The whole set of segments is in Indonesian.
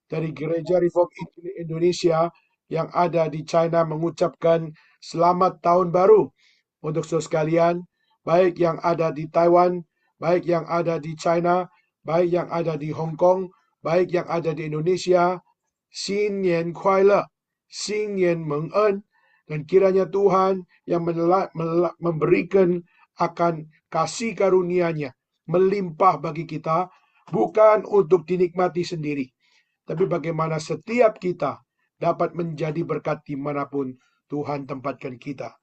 dari Gereja Reform Indonesia yang ada di China mengucapkan selamat tahun baru untuk saudara sekalian, baik yang ada di Taiwan, baik yang ada di China, baik yang ada di Hong Kong, baik yang ada di Indonesia. 新年快乐，新年蒙恩, dan kiranya Tuhan yang memberikan akan kasih karunia-Nya melimpah bagi kita, bukan untuk dinikmati sendiri, tapi bagaimana setiap kita dapat menjadi berkat dimanapun Tuhan tempatkan kita.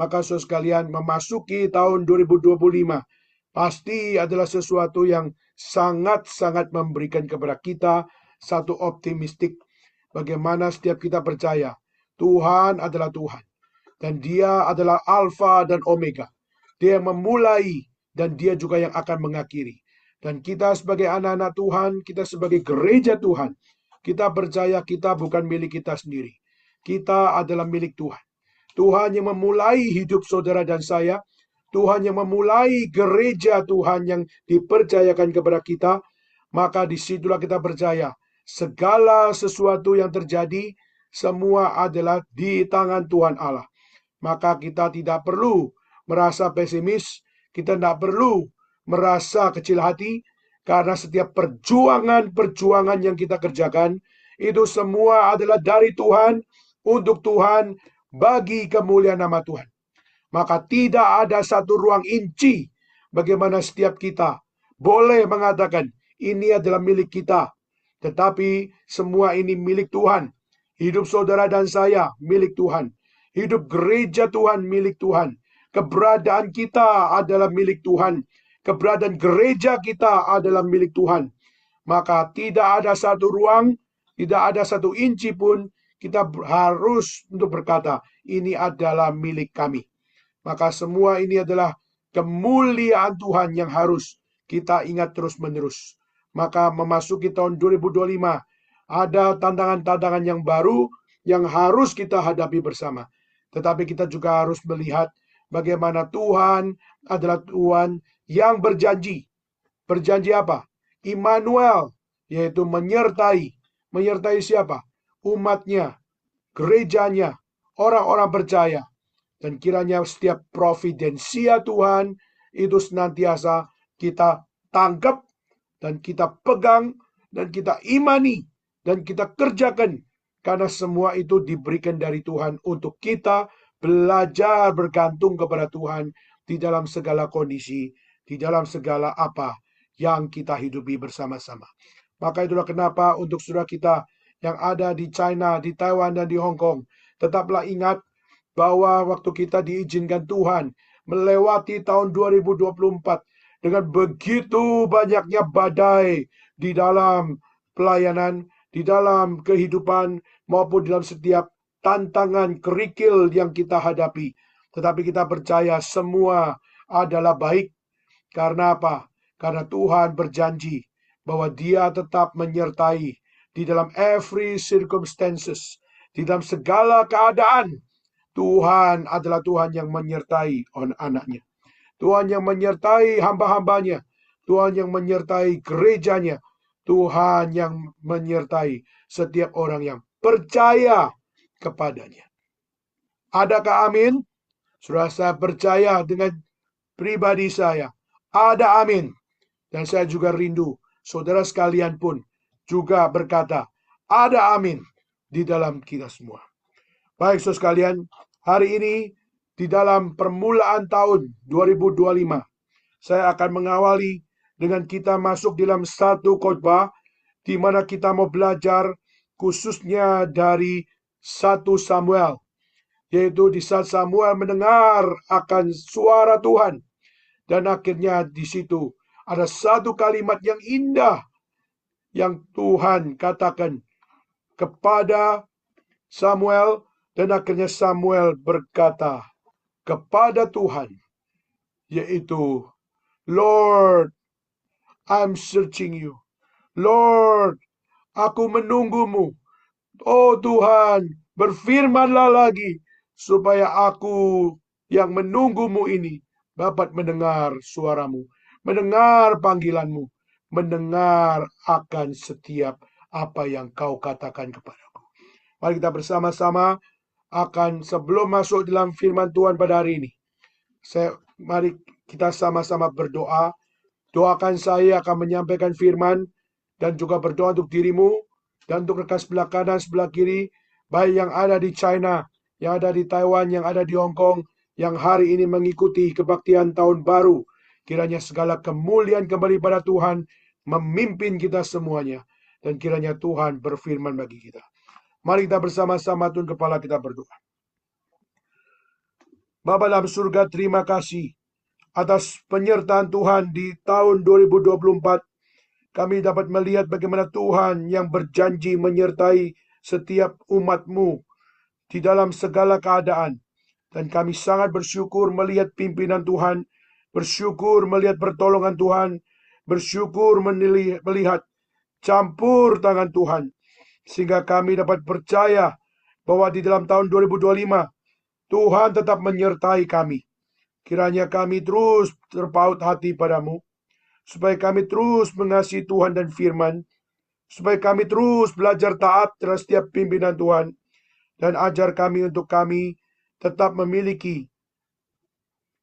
Maka saudara sekalian, memasuki tahun 2025 pasti adalah sesuatu yang sangat-sangat memberikan kepada kita satu optimistik. Bagaimana setiap kita percaya Tuhan adalah Tuhan, dan Dia adalah Alfa dan Omega. Dia yang memulai dan Dia juga yang akan mengakhiri. Dan kita sebagai anak-anak Tuhan, kita sebagai gereja Tuhan, kita percaya kita bukan milik kita sendiri. Kita adalah milik Tuhan. Tuhan yang memulai hidup saudara dan saya, Tuhan yang memulai gereja Tuhan yang dipercayakan kepada kita, maka disitulah kita percaya segala sesuatu yang terjadi semua adalah di tangan Tuhan Allah. Maka kita tidak perlu merasa pesimis, kita tidak perlu merasa kecil hati, karena setiap perjuangan yang kita kerjakan, itu semua adalah dari Tuhan, untuk Tuhan, bagi kemuliaan nama Tuhan. Maka tidak ada satu ruang inci bagaimana setiap kita boleh mengatakan ini adalah milik kita, tetapi semua ini milik Tuhan. Hidup saudara dan saya milik Tuhan. Hidup gereja Tuhan milik Tuhan. Keberadaan kita adalah milik Tuhan. Keberadaan gereja kita adalah milik Tuhan. Maka tidak ada satu ruang, tidak ada satu inci pun kita harus untuk berkata, ini adalah milik kami. Maka semua ini adalah kemuliaan Tuhan yang harus kita ingat terus-menerus. Maka memasuki tahun 2025, ada tantangan-tantangan yang baru yang harus kita hadapi bersama. Tetapi kita juga harus melihat bagaimana Tuhan adalah Tuhan yang berjanji. Berjanji apa? Immanuel, yaitu menyertai. Menyertai siapa? Umatnya, gerejanya, orang-orang percaya. Dan kiranya setiap providensia Tuhan itu senantiasa kita tangkap dan kita pegang dan kita imani dan kita kerjakan, karena semua itu diberikan dari Tuhan untuk kita belajar bergantung kepada Tuhan di dalam segala kondisi, di dalam segala apa yang kita hidupi bersama-sama. Maka itulah kenapa untuk saudara kita yang ada di China, di Taiwan, dan di Hong Kong, tetaplah ingat bahwa waktu kita diizinkan Tuhan melewati tahun 2024 dengan begitu banyaknya badai di dalam pelayanan, di dalam kehidupan, maupun dalam setiap tantangan kerikil yang kita hadapi. Tetapi kita percaya semua adalah baik. Karena apa? Karena Tuhan berjanji bahwa Dia tetap menyertai di dalam every circumstances, di dalam segala keadaan. Tuhan adalah Tuhan yang menyertai anak-anaknya. Tuhan yang menyertai hamba-hambanya. Tuhan yang menyertai gerejanya. Tuhan yang menyertai setiap orang yang percaya kepadanya. Adakah amin? Sudah saya percaya dengan pribadi saya. Ada amin. Dan saya juga rindu saudara sekalian pun juga berkata, ada amin di dalam kita semua. Baik saudara sekalian, hari ini di dalam permulaan tahun 2025, saya akan mengawali dengan kita masuk dalam satu khotbah di mana kita mau belajar khususnya dari 1 Samuel, yaitu di saat Samuel mendengar akan suara Tuhan, dan akhirnya di situ ada satu kalimat yang indah yang Tuhan katakan kepada Samuel, dan akhirnya Samuel berkata kepada Tuhan, yaitu, Lord, I'm searching you. Lord, aku menunggumu. Oh Tuhan, berfirmanlah lagi, supaya aku yang menunggumu ini dapat mendengar suaramu, mendengar panggilanmu, mendengar akan setiap apa yang kau katakan kepadaku. Mari kita bersama-sama akan sebelum masuk dalam firman Tuhan pada hari ini. Mari kita sama-sama berdoa. Doakan saya akan menyampaikan firman dan juga berdoa untuk dirimu dan untuk rekan sebelah kanan, sebelah kiri, baik yang ada di China, yang ada di Taiwan, yang ada di Hong Kong, yang hari ini mengikuti kebaktian tahun baru. Kiranya segala kemuliaan kembali pada Tuhan memimpin kita semuanya. Dan kiranya Tuhan berfirman bagi kita. Mari kita bersama-sama tunduk kepala kita berdoa. Bapa dalam surga, terima kasih atas penyertaan Tuhan di tahun 2024. Kami dapat melihat bagaimana Tuhan yang berjanji menyertai setiap umat-Mu di dalam segala keadaan. Dan kami sangat bersyukur melihat pimpinan Tuhan, bersyukur melihat pertolongan Tuhan, bersyukur melihat campur tangan Tuhan. Sehingga kami dapat percaya bahwa di dalam tahun 2025, Tuhan tetap menyertai kami. Kiranya kami terus terpaut hati padamu, supaya kami terus mengasihi Tuhan dan firman, supaya kami terus belajar taat terhadap setiap pimpinan Tuhan, dan ajar kami untuk kami tetap memiliki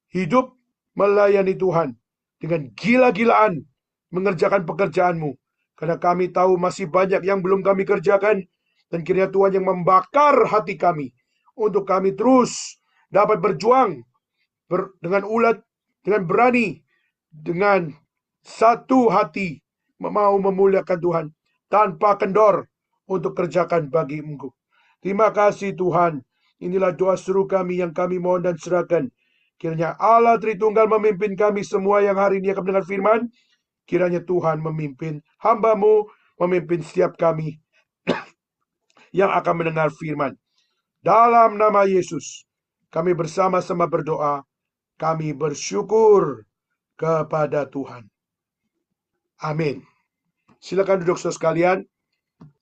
hidup melayani Tuhan dengan gila-gilaan mengerjakan pekerjaan-Mu. Karena kami tahu masih banyak yang belum kami kerjakan, dan kiranya Tuhan yang membakar hati kami untuk kami terus dapat berjuang dengan ulet, dengan berani, dengan satu hati mau memuliakan Tuhan tanpa kendor untuk kerjakan bagi Engkau. Terima kasih Tuhan. Inilah doa seru kami yang kami mohon dan serahkan. Kiranya Allah Tritunggal memimpin kami semua yang hari ini akan mendengar firman. Kiranya Tuhan memimpin hamba-Mu, memimpin setiap kami yang akan mendengar firman. Dalam nama Yesus, kami bersama-sama berdoa. Kami bersyukur kepada Tuhan. Amin. Silakan duduk saudara sekalian.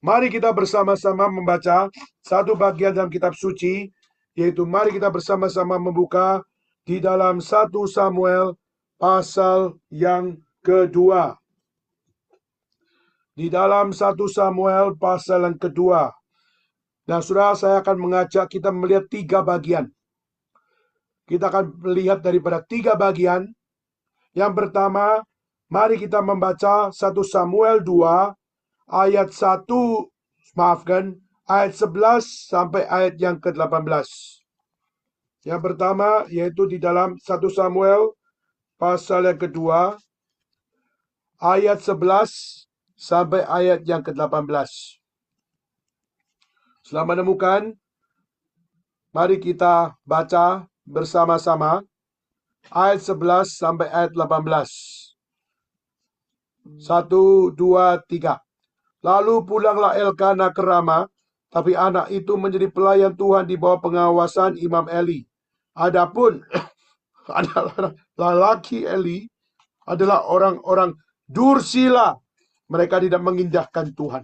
Mari kita bersama-sama membaca satu bagian dalam kitab suci, yaitu mari kita bersama-sama membuka di dalam 1 Samuel pasal yang kedua. Di dalam 1 Samuel pasal yang kedua. Nah, saudara, saya akan mengajak kita melihat 3 bagian. Kita akan melihat daripada 3 bagian. Yang pertama, mari kita membaca 1 Samuel 2 ayat 11 sampai ayat yang ke-18. Yang pertama yaitu di dalam 1 Samuel pasal yang kedua ayat 11 sampai ayat yang ke-18. Setelah menemukan, mari kita baca bersama-sama ayat 11 sampai ayat 18. 1, 2, 3. Lalu pulanglah Elkana ke Rama, tapi anak itu menjadi pelayan Tuhan di bawah pengawasan Imam Eli. Adapun adalah lelaki Eli adalah orang-orang dursila. Mereka tidak mengindahkan Tuhan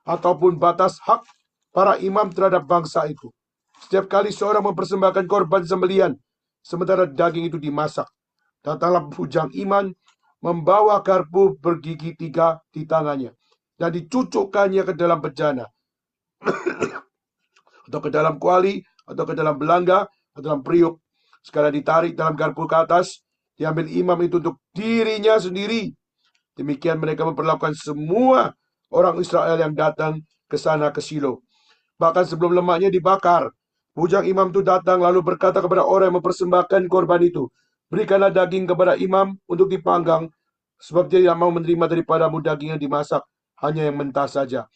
ataupun batas hak para imam terhadap bangsa itu. Setiap kali seorang mempersembahkan korban sembelian, sementara daging itu dimasak, datanglah bujang iman membawa garpu bergigi 3 di tangannya dan dicucukkannya ke dalam bejana atau ke dalam kuali atau ke dalam belangga atau dalam periuk. Sekali ditarik dalam garpu ke atas, diambil imam itu untuk dirinya sendiri. Demikian mereka memperlakukan semua orang Israel yang datang ke sana ke Silo. Bahkan sebelum lemaknya dibakar, bujang imam itu datang lalu berkata kepada orang yang mempersembahkan korban itu, berikanlah daging kepada imam untuk dipanggang, sebab dia tidak mau menerima daripadamu daging yang dimasak, hanya yang mentah saja.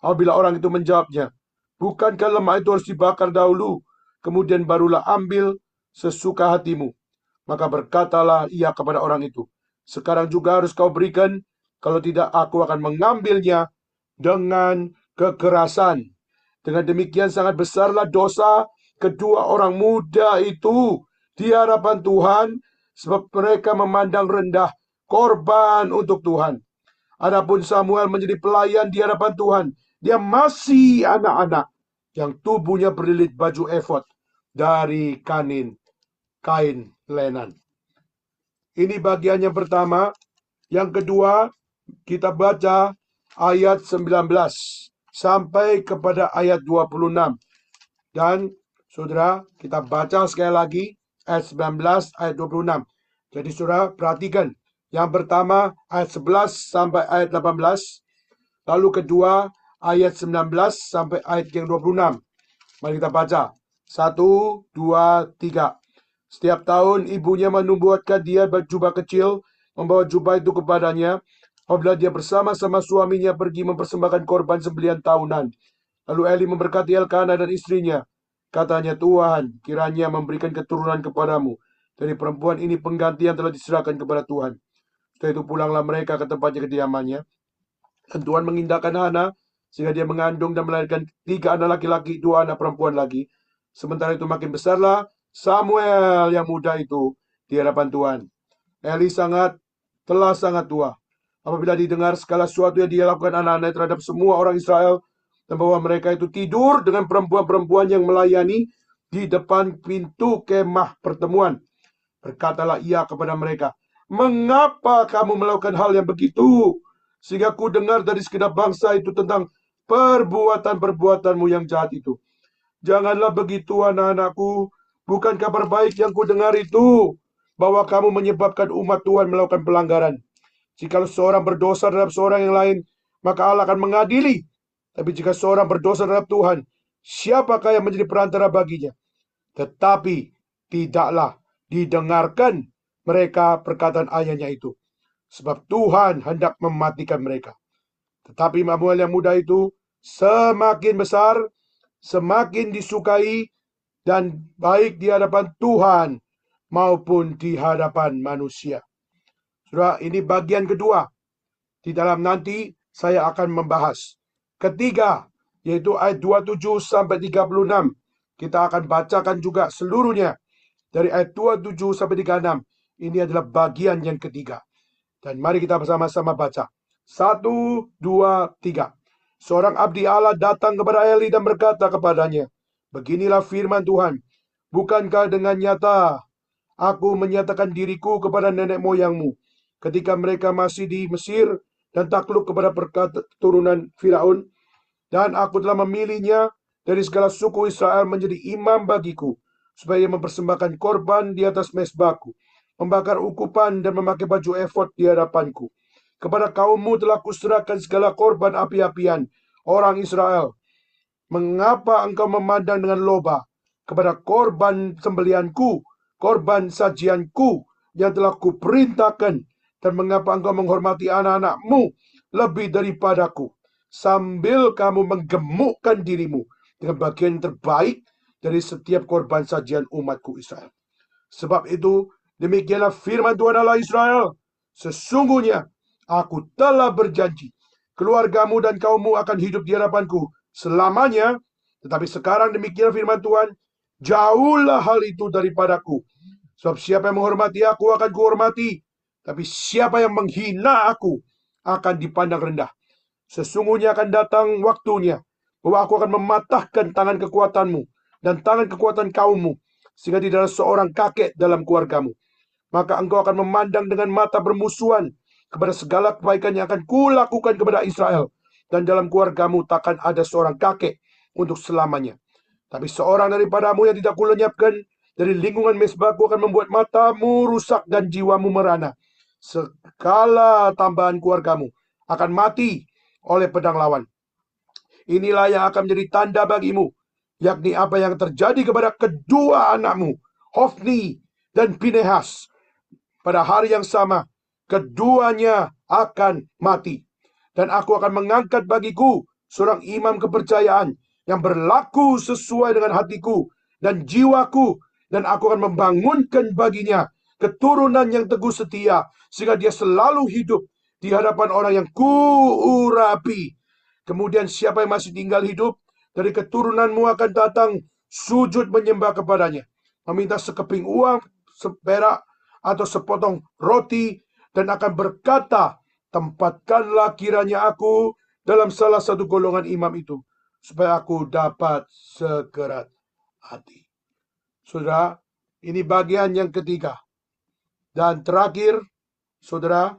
Apabila orang itu menjawabnya, bukankah lemak itu harus dibakar dahulu, kemudian barulah ambil sesuka hatimu? Maka berkatalah ia kepada orang itu, sekarang juga harus kau berikan, kalau tidak aku akan mengambilnya dengan kekerasan. Dengan demikian sangat besarlah dosa kedua orang muda itu di hadapan Tuhan, sebab mereka memandang rendah korban untuk Tuhan. Adapun Samuel menjadi pelayan di hadapan Tuhan. Dia masih anak-anak yang tubuhnya berlilit baju efod dari kain lenan. Ini bagian yang pertama. Yang kedua, kita baca ayat 19 sampai kepada ayat 26. Dan saudara, kita baca sekali lagi ayat 19, ayat 26. Jadi saudara perhatikan. Yang pertama ayat 11 sampai ayat 18. Lalu kedua ayat 19 sampai ayat yang 26. Mari kita baca. 1, 2, 3. Setiap tahun ibunya membuatkan dia berjubah kecil, membawa jubah itu kepadanya. Apabila dia bersama-sama suaminya pergi mempersembahkan korban sembelihan tahunan. Lalu Eli memberkati Elkana dan istrinya. Katanya, Tuhan, kiranya memberikan keturunan kepadamu. Dari perempuan ini pengganti yang telah diserahkan kepada Tuhan. Setelah itu pulanglah mereka ke tempatnya kediamannya. Dan Tuhan mengindahkan Hana, sehingga dia mengandung dan melahirkan 3 anak laki-laki, 2 anak perempuan lagi. Sementara itu makin besarlah Samuel yang muda itu di hadapan Tuhan. Eli telah sangat tua. Apabila didengar segala sesuatu yang dia lakukan anak-anaknya terhadap semua orang Israel, dan bahwa mereka itu tidur dengan perempuan-perempuan yang melayani di depan pintu kemah pertemuan. Berkatalah ia kepada mereka, mengapa kamu melakukan hal yang begitu? Sehingga ku dengar dari segenap bangsa itu tentang perbuatan-perbuatanmu yang jahat itu. Janganlah begitu anak-anakku, bukan kabar baik yang ku dengar itu, bahwa kamu menyebabkan umat Tuhan melakukan pelanggaran. Jika seorang berdosa terhadap seorang yang lain, maka Allah akan mengadili. Tapi jika seorang berdosa terhadap Tuhan, siapakah yang menjadi perantara baginya? Tetapi tidaklah didengarkan mereka perkataan ayahnya itu, sebab Tuhan hendak mematikan mereka. Tetapi Samuel yang muda itu semakin besar, semakin disukai dan baik di hadapan Tuhan maupun di hadapan manusia. Saudara, ini bagian kedua. Di dalam nanti saya akan membahas. Ketiga, yaitu ayat 27 sampai 36. Kita akan bacakan juga seluruhnya. Dari ayat 27 sampai 36. Ini adalah bagian yang ketiga. Dan mari kita bersama-sama baca. 1, 2, 3. Seorang abdi Allah datang kepada Eli dan berkata kepadanya, beginilah firman Tuhan, bukankah dengan nyata aku menyatakan diriku kepada nenek moyangmu ketika mereka masih di Mesir dan takluk kepada keturunan Firaun, dan aku telah memilihnya dari segala suku Israel menjadi imam bagiku, supaya mempersembahkan korban di atas mezbahku, membakar ukupan dan memakai baju efod di hadapanku. Kepada kaummu telah kuserahkan segala korban api-apian orang Israel. Mengapa engkau memandang dengan loba kepada korban sembelianku, korban sajianku yang telah kuperintahkan, dan mengapa engkau menghormati anak-anakmu lebih daripadaku, sambil kamu menggemukkan dirimu dengan bagian terbaik dari setiap korban sajian umatku Israel. Sebab itu, demikianlah firman Tuhan Allah Israel, sesungguhnya aku telah berjanji, keluargamu dan kaummu akan hidup di hadapanku selamanya. Tetapi sekarang demikianlah firman Tuhan, jauhlah hal itu daripadaku. Sebab siapa yang menghormati aku akan kuhormati, tapi siapa yang menghina aku akan dipandang rendah. Sesungguhnya akan datang waktunya bahwa aku akan mematahkan tangan kekuatanmu dan tangan kekuatan kaummu, sehingga tidak ada seorang kakek dalam keluargamu. Maka engkau akan memandang dengan mata bermusuhan kepada segala kebaikan yang akan kulakukan kepada Israel, dan dalam keluargamu takkan ada seorang kakek untuk selamanya. Tapi seorang daripadamu yang tidak kulenyapkan dari lingkungan mezbahku akan membuat matamu rusak dan jiwamu merana. Segala tambahan keluargamu akan mati oleh pedang lawan. Inilah yang akan menjadi tanda bagimu, yakni apa yang terjadi kepada kedua anakmu, Hofni dan Pinehas. Pada hari yang sama, keduanya akan mati. Dan aku akan mengangkat bagiku seorang imam kepercayaan yang berlaku sesuai dengan hatiku dan jiwaku, dan aku akan membangunkan baginya keturunan yang teguh setia, sehingga dia selalu hidup di hadapan orang yang kuurapi. Kemudian siapa yang masih tinggal hidup dari keturunanmu akan datang sujud menyembah kepadanya, meminta sekeping uang, seperak, atau sepotong roti, dan akan berkata, tempatkanlah kiranya aku dalam salah satu golongan imam itu, supaya aku dapat sekerat hati. Saudara, ini bagian yang ketiga. Dan terakhir, saudara,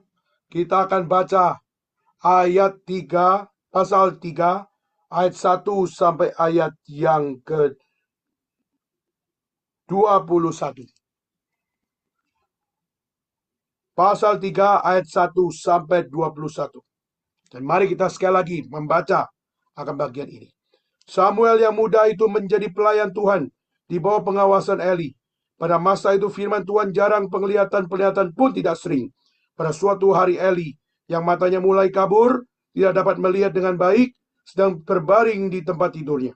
kita akan baca ayat 3, pasal 3, ayat 1 sampai ayat yang ke-21. Pasal 3 ayat 1 sampai 21. Dan mari kita sekali lagi membaca akan bagian ini. Samuel yang muda itu menjadi pelayan Tuhan di bawah pengawasan Eli. Pada masa itu firman Tuhan jarang, penglihatan pun tidak sering. Pada suatu hari Eli yang matanya mulai kabur, tidak dapat melihat dengan baik, sedang berbaring di tempat tidurnya.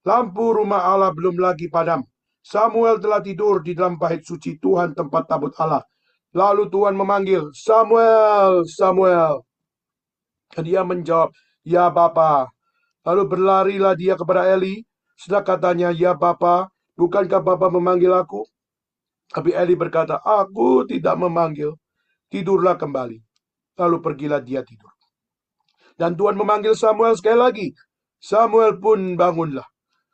Lampu rumah Allah belum lagi padam. Samuel telah tidur di dalam bait suci Tuhan, tempat tabut Allah. Lalu Tuhan memanggil, Samuel, Samuel. Dan dia menjawab, ya Bapa. Lalu berlarilah dia kepada Eli. Sedang katanya, ya Bapa, bukankah Bapa memanggil aku? Tapi Eli berkata, aku tidak memanggil. Tidurlah kembali. Lalu pergilah dia tidur. Dan Tuhan memanggil Samuel sekali lagi. Samuel pun bangunlah.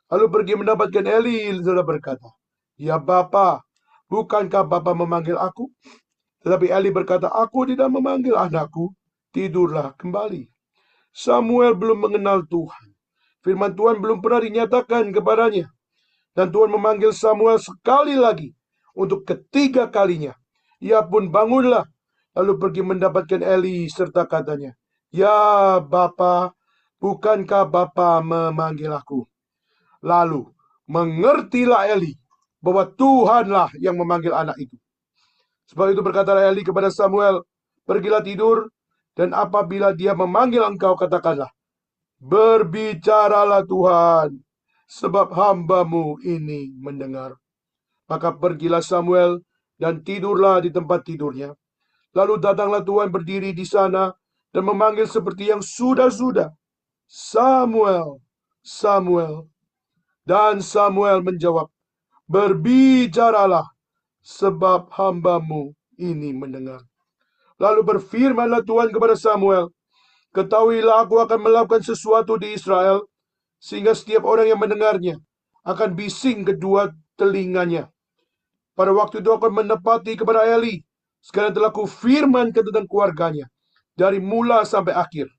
Lalu pergi mendapatkan Eli. Lalu berkata, ya Bapa, bukankah Bapa memanggil aku? Tetapi Eli berkata, aku tidak memanggil anakku. Tidurlah kembali. Samuel belum mengenal Tuhan. Firman Tuhan belum pernah dinyatakan kepadanya. Dan Tuhan memanggil Samuel sekali lagi. Untuk ketiga kalinya. Ia pun bangunlah. Lalu pergi mendapatkan Eli serta katanya, ya Bapa, bukankah Bapa memanggil aku? Lalu mengertilah Eli bahwa Tuhanlah yang memanggil anak itu. Sebab itu berkatalah Eli kepada Samuel, pergilah tidur, dan apabila dia memanggil engkau, katakanlah, berbicaralah Tuhan, sebab hambamu ini mendengar. Maka pergilah Samuel dan tidurlah di tempat tidurnya. Lalu datanglah Tuhan berdiri di sana dan memanggil seperti yang sudah-sudah, Samuel, Samuel. Dan Samuel menjawab, berbicaralah, sebab hambamu ini mendengar. Lalu berfirmanlah Tuhan kepada Samuel, ketahuilah aku akan melakukan sesuatu di Israel, sehingga setiap orang yang mendengarnya akan bising kedua telinganya. Pada waktu itu aku akan menepati kepada Eli sekarang telah kufirmankan tentang keluarganya dari mula sampai akhir.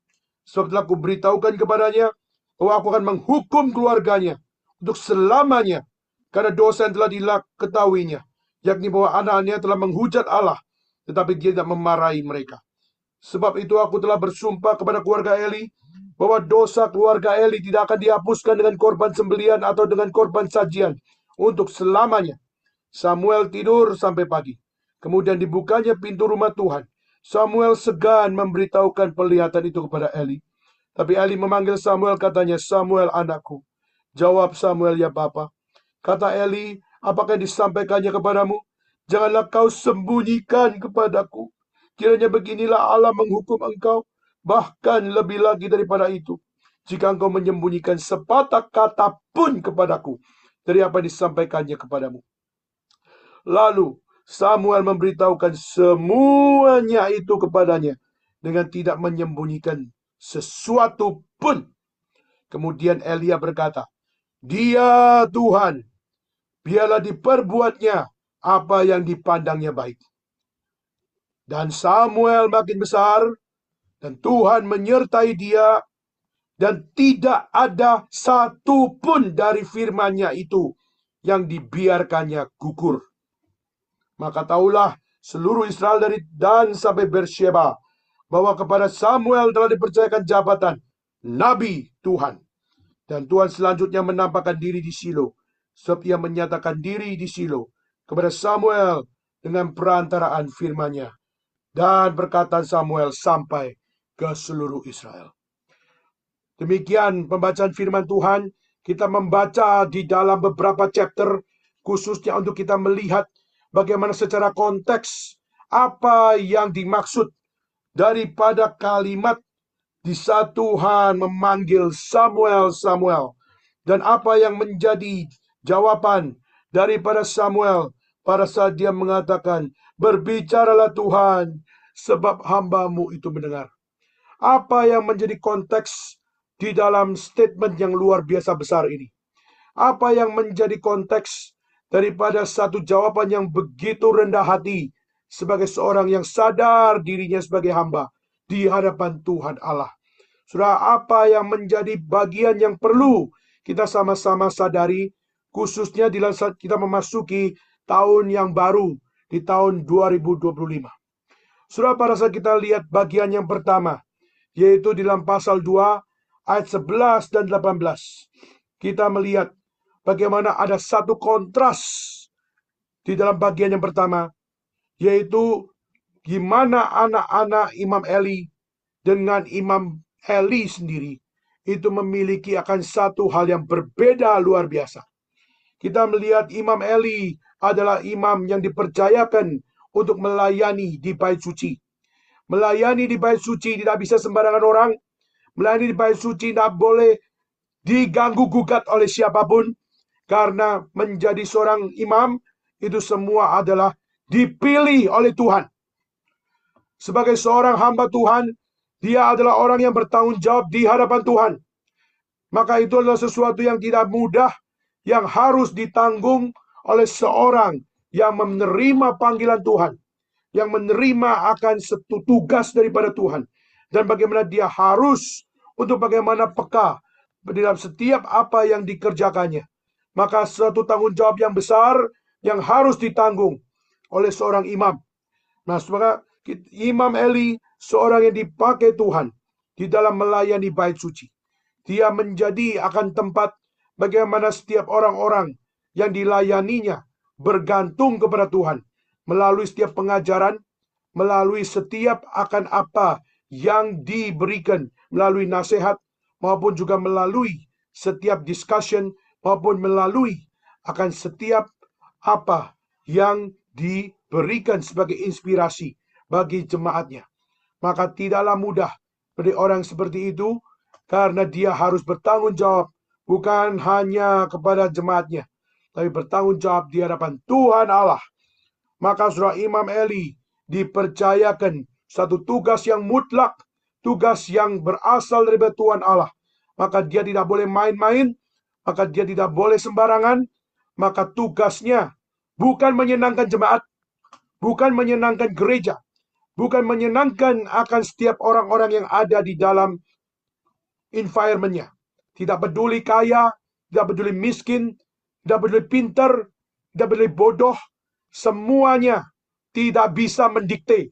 Sebab telah kuberitahukan kepadanya bahwa aku akan menghukum keluarganya untuk selamanya karena dosa yang telah diketahuinya, yakni bahwa anak-anaknya telah menghujat Allah, tetapi dia tidak memarahi mereka. Sebab itu aku telah bersumpah kepada keluarga Eli bahwa dosa keluarga Eli tidak akan dihapuskan dengan korban sembelihan atau dengan korban sajian untuk selamanya. Samuel tidur sampai pagi. Kemudian dibukanya pintu rumah Tuhan. Samuel segan memberitahukan penglihatan itu kepada Eli. Tapi Eli memanggil Samuel, katanya, Samuel anakku. Jawab Samuel, ya Bapa. Kata Eli, apakah yang disampaikannya kepadamu? Janganlah kau sembunyikan kepadaku. Kiranya beginilah Allah menghukum engkau, bahkan lebih lagi daripada itu, jika engkau menyembunyikan sepatah kata pun kepadaku dari apa yang disampaikannya kepadamu. Lalu Samuel memberitahukan semuanya itu kepadanya dengan tidak menyembunyikan sesuatu pun. Kemudian Elia berkata, dia Tuhan, biarlah diperbuatnya apa yang dipandangnya baik. Dan Samuel makin besar, dan Tuhan menyertai dia, dan tidak ada satu pun dari firman-Nya itu yang dibiarkannya gugur. Maka tahulah seluruh Israel dari Dan sampai Beersheba bahwa kepada Samuel telah dipercayakan jabatan Nabi Tuhan. Dan Tuhan selanjutnya menampakkan diri di Shilo, sebab ia menyatakan diri di Shilo kepada Samuel dengan perantaraan firman-Nya. Dan perkataan Samuel sampai ke seluruh Israel. Demikian pembacaan firman Tuhan. Kita membaca di dalam beberapa chapter, khususnya untuk kita melihat bagaimana secara konteks apa yang dimaksud daripada kalimat di saat Tuhan memanggil Samuel, Samuel, dan apa yang menjadi jawaban daripada Samuel pada saat dia mengatakan, berbicaralah Tuhan, sebab hambamu itu mendengar. Apa yang menjadi konteks di dalam statement yang luar biasa besar ini? Apa yang menjadi konteks daripada satu jawaban yang begitu rendah hati sebagai seorang yang sadar dirinya sebagai hamba di hadapan Tuhan Allah. Saudara, apa yang menjadi bagian yang perlu kita sama-sama sadari, khususnya di saat kita memasuki tahun yang baru, di tahun 2025. Saudara, pada saat kita lihat bagian yang pertama, yaitu di dalam pasal 2, ayat 11 dan 18. Kita melihat bagaimana ada satu kontras di dalam bagian yang pertama, yaitu gimana anak-anak Imam Eli dengan Imam Eli sendiri itu memiliki akan satu hal yang berbeda luar biasa. Kita melihat Imam Eli adalah imam yang dipercayakan untuk melayani di bait suci. Melayani di bait suci tidak bisa sembarangan orang. Melayani di bait suci tidak boleh diganggu gugat oleh siapapun. Karena menjadi seorang imam itu semua adalah dipilih oleh Tuhan. Sebagai seorang hamba Tuhan, dia adalah orang yang bertanggung jawab di hadapan Tuhan. Maka itu adalah sesuatu yang tidak mudah, yang harus ditanggung oleh seorang yang menerima panggilan Tuhan, yang menerima akan satu tugas daripada Tuhan, dan bagaimana dia harus untuk bagaimana peka dalam setiap apa yang dikerjakannya. Maka suatu tanggung jawab yang besar yang harus ditanggung oleh seorang imam. Nah, maka Imam Eli seorang yang dipakai Tuhan di dalam melayani bait suci. Dia menjadi akan tempat bagaimana setiap orang-orang yang dilayaninya bergantung kepada Tuhan melalui setiap pengajaran, melalui setiap akan apa yang diberikan, melalui nasihat maupun juga melalui setiap discussion maupun melalui akan setiap apa yang diberikan sebagai inspirasi bagi jemaatnya. Maka tidaklah mudah bagi orang seperti itu, karena dia harus bertanggung jawab bukan hanya kepada jemaatnya, tapi bertanggung jawab di hadapan Tuhan Allah. Maka saudara, Imam Eli dipercayakan satu tugas yang mutlak, tugas yang berasal dari Tuhan Allah. Maka dia tidak boleh main-main, maka dia tidak boleh sembarangan. Maka tugasnya bukan menyenangkan jemaat, bukan menyenangkan gereja, bukan menyenangkan akan setiap orang-orang yang ada di dalam environment-nya. Tidak peduli kaya, tidak peduli miskin, tidak peduli pintar, tidak peduli bodoh, semuanya tidak bisa mendikte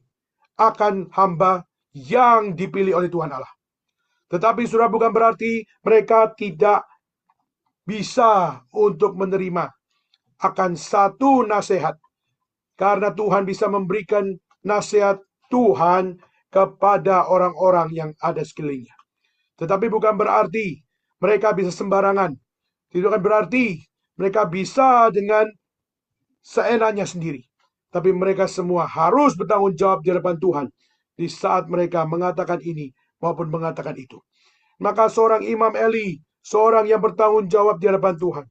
akan hamba yang dipilih oleh Tuhan Allah. Tetapi sudah bukan berarti mereka tidak bisa untuk menerima akan satu nasihat. Karena Tuhan bisa memberikan nasihat Tuhan kepada orang-orang yang ada sekelilingnya. Tetapi bukan berarti mereka bisa sembarangan. Tidak bukan berarti mereka bisa dengan seenaknya sendiri. Tapi mereka semua harus bertanggung jawab di hadapan Tuhan di saat mereka mengatakan ini maupun mengatakan itu. Maka seorang Imam Eli, seorang yang bertanggung jawab di hadapan Tuhan.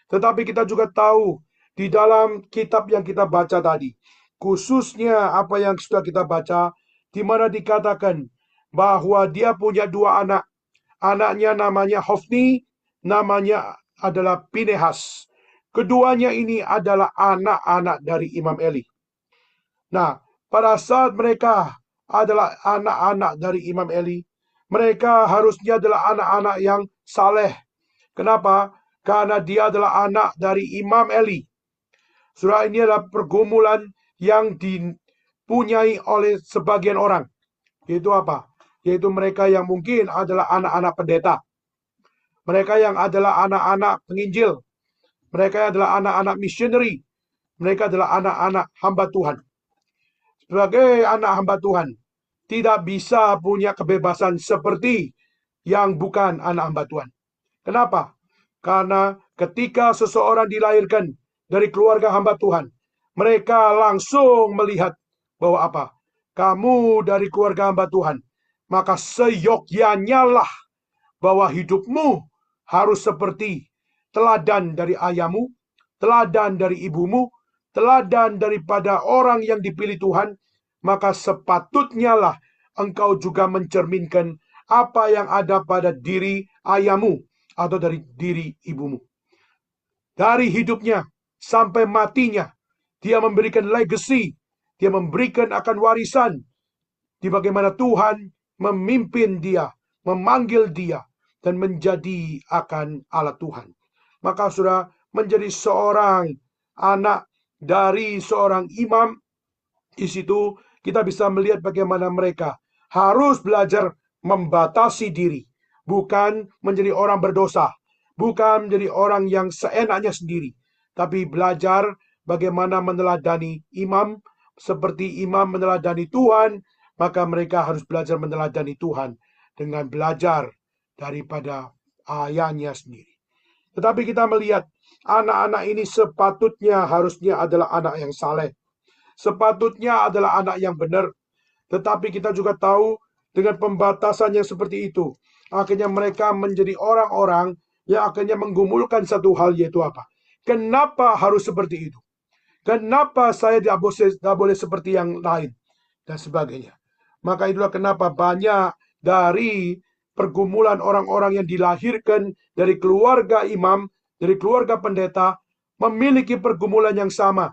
Tetapi kita juga tahu di dalam kitab yang kita baca tadi, khususnya apa yang sudah kita baca, di mana dikatakan bahwa dia punya dua anak. Anaknya namanya Hofni, namanya adalah Pinehas. Keduanya ini adalah anak-anak dari Imam Eli. Nah, pada saat mereka adalah anak-anak dari Imam Eli, mereka harusnya adalah anak-anak yang saleh. Kenapa? Karena dia adalah anak dari Imam Eli. Surah ini adalah pergumulan yang dipunyai oleh sebagian orang. Yaitu apa? Yaitu mereka yang mungkin adalah anak-anak pendeta. Mereka yang adalah anak-anak penginjil. Mereka yang adalah anak-anak missionary. Mereka adalah anak-anak hamba Tuhan. Sebagai anak hamba Tuhan, tidak bisa punya kebebasan seperti yang bukan anak hamba Tuhan. Kenapa? Karena ketika seseorang dilahirkan dari keluarga hamba Tuhan, mereka langsung melihat bahwa apa? Kamu dari keluarga hamba Tuhan, maka seyogyanya lah bahwa hidupmu harus seperti teladan dari ayahmu, teladan dari ibumu, teladan daripada orang yang dipilih Tuhan. Maka sepatutnya lah engkau juga mencerminkan apa yang ada pada diri ayahmu atau dari diri ibumu. Dari hidupnya sampai matinya, dia memberikan legacy, dia memberikan akan warisan di bagaimana Tuhan memimpin dia, memanggil dia, dan menjadi akan Allah Tuhan. Maka saudara, menjadi seorang anak dari seorang imam, di situ kita bisa melihat bagaimana mereka harus belajar membatasi diri, bukan menjadi orang berdosa, bukan menjadi orang yang seenaknya sendiri, tapi belajar bagaimana meneladani imam, seperti imam meneladani Tuhan, maka mereka harus belajar meneladani Tuhan dengan belajar daripada ayahnya sendiri. Tetapi kita melihat anak-anak ini sepatutnya harusnya adalah anak yang saleh. Sepatutnya adalah anak yang benar. Tetapi kita juga tahu dengan pembatasan yang seperti itu, akhirnya mereka menjadi orang-orang yang akhirnya menggumulkan satu hal, yaitu apa? Kenapa harus seperti itu? Kenapa saya tidak boleh seperti yang lain? Dan sebagainya. Maka itulah kenapa banyak dari pergumulan orang-orang yang dilahirkan dari keluarga imam, dari keluarga pendeta, memiliki pergumulan yang sama.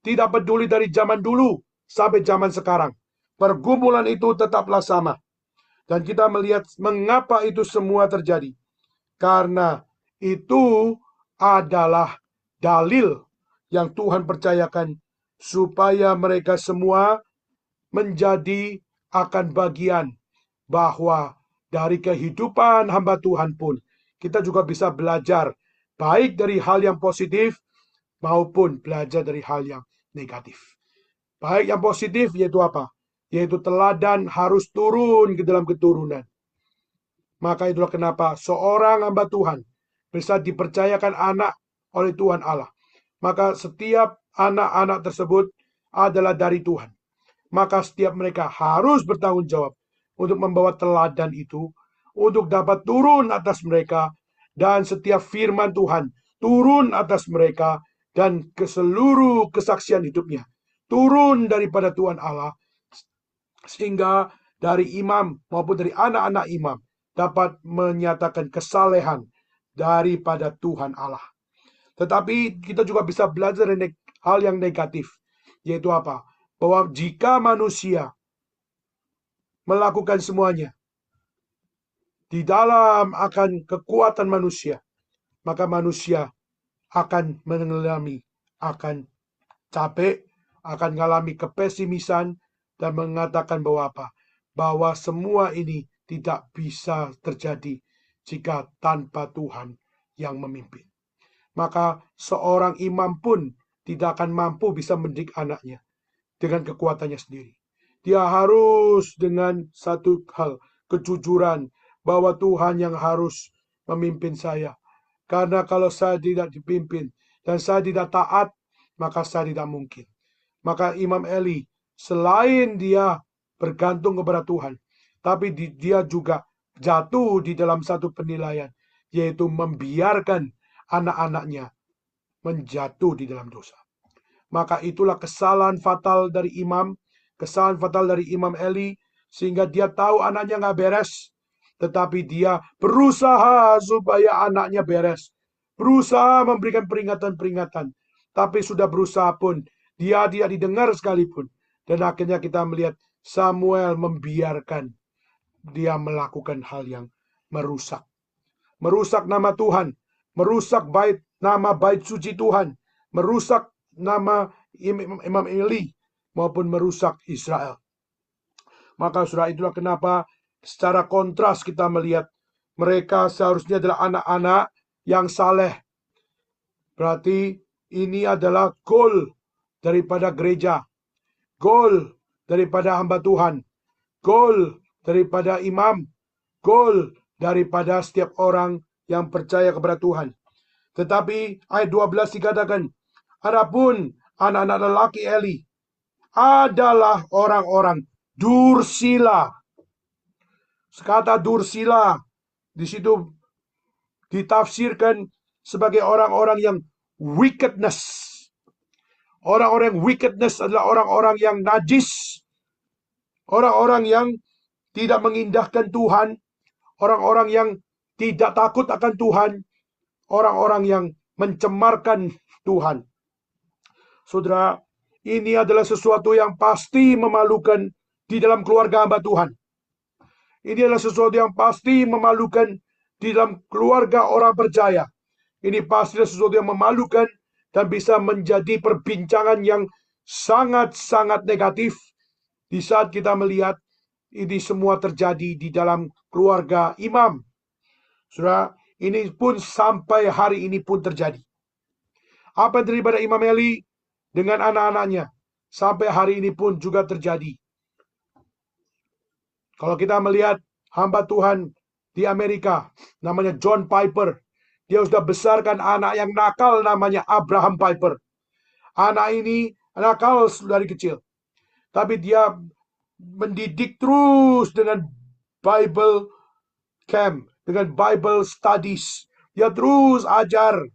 Tidak peduli dari zaman dulu sampai zaman sekarang. Pergumulan itu tetaplah sama. Dan kita melihat mengapa itu semua terjadi. Karena itu adalah dalil yang Tuhan percayakan supaya mereka semua menjadi akan bagian bahwa dari kehidupan hamba Tuhan pun kita juga bisa belajar baik dari hal yang positif maupun belajar dari hal yang negatif. Baik yang positif yaitu apa? Yaitu teladan harus turun ke dalam keturunan. Maka itulah kenapa seorang hamba Tuhan bisa dipercayakan anak oleh Tuhan Allah. Maka setiap anak-anak tersebut adalah dari Tuhan. Maka setiap mereka harus bertanggung jawab untuk membawa teladan itu, untuk dapat turun atas mereka, dan setiap firman Tuhan turun atas mereka, dan ke seluruh kesaksian hidupnya turun daripada Tuhan Allah, sehingga dari imam maupun dari anak-anak imam dapat menyatakan kesalehan daripada Tuhan Allah. Tetapi kita juga bisa belajar hal yang negatif, yaitu apa? Bahwa jika manusia melakukan semuanya di dalam akan kekuatan manusia, maka manusia akan mengalami akan capek, akan mengalami kepesimisan, dan mengatakan bahwa apa? Bahwa semua ini tidak bisa terjadi jika tanpa Tuhan yang memimpin. Maka seorang imam pun tidak akan mampu bisa mendidik anaknya dengan kekuatannya sendiri. Dia harus dengan satu hal, kejujuran, bahwa Tuhan yang harus memimpin saya. Karena kalau saya tidak dipimpin dan saya tidak taat, maka saya tidak mungkin. Maka Imam Eli, selain dia bergantung kepada Tuhan, tapi dia juga jatuh di dalam satu penilaian, yaitu membiarkan anak-anaknya menjatuh di dalam dosa. Maka itulah kesalahan fatal dari imam, kesalahan fatal dari Imam Eli, sehingga dia tahu anaknya nggak beres, tetapi dia berusaha supaya anaknya beres, berusaha memberikan peringatan-peringatan, tapi sudah berusaha pun dia tidak didengar sekalipun. Dan akhirnya kita melihat Samuel membiarkan dia melakukan hal yang merusak nama Tuhan, merusak nama bait suci Tuhan, merusak nama Imam Eli, maupun merusak Israel. Maka saudara, itulah kenapa secara kontras kita melihat mereka seharusnya adalah anak-anak yang saleh. Berarti ini adalah goal daripada gereja, goal daripada hamba Tuhan, goal daripada imam, goal daripada setiap orang yang percaya kepada Tuhan. Tetapi ayat 12 dikatakan, adapun anak-anak lelaki Eli adalah orang-orang dursila. Kata dursila di situ ditafsirkan sebagai orang-orang yang wickedness. Orang-orang wickedness adalah orang-orang yang najis, orang-orang yang tidak mengindahkan Tuhan, orang-orang yang tidak takut akan Tuhan, orang-orang yang mencemarkan Tuhan. Saudara, ini adalah sesuatu yang pasti memalukan di dalam keluarga hamba Tuhan. Ini adalah sesuatu yang pasti memalukan di dalam keluarga orang percaya. Ini pasti sesuatu yang memalukan dan bisa menjadi perbincangan yang sangat-sangat negatif di saat kita melihat ini semua terjadi di dalam keluarga imam. Saudara, ini pun sampai hari ini pun terjadi. Apa yang terjadi pada Imam Eli dengan anak-anaknya sampai hari ini pun juga terjadi. Kalau kita melihat hamba Tuhan di Amerika, namanya John Piper, dia sudah besarkan anak yang nakal namanya Abraham Piper. Anak ini nakal dari kecil, tapi dia mendidik terus dengan Bible camp, dengan Bible studies. Dia terus ajar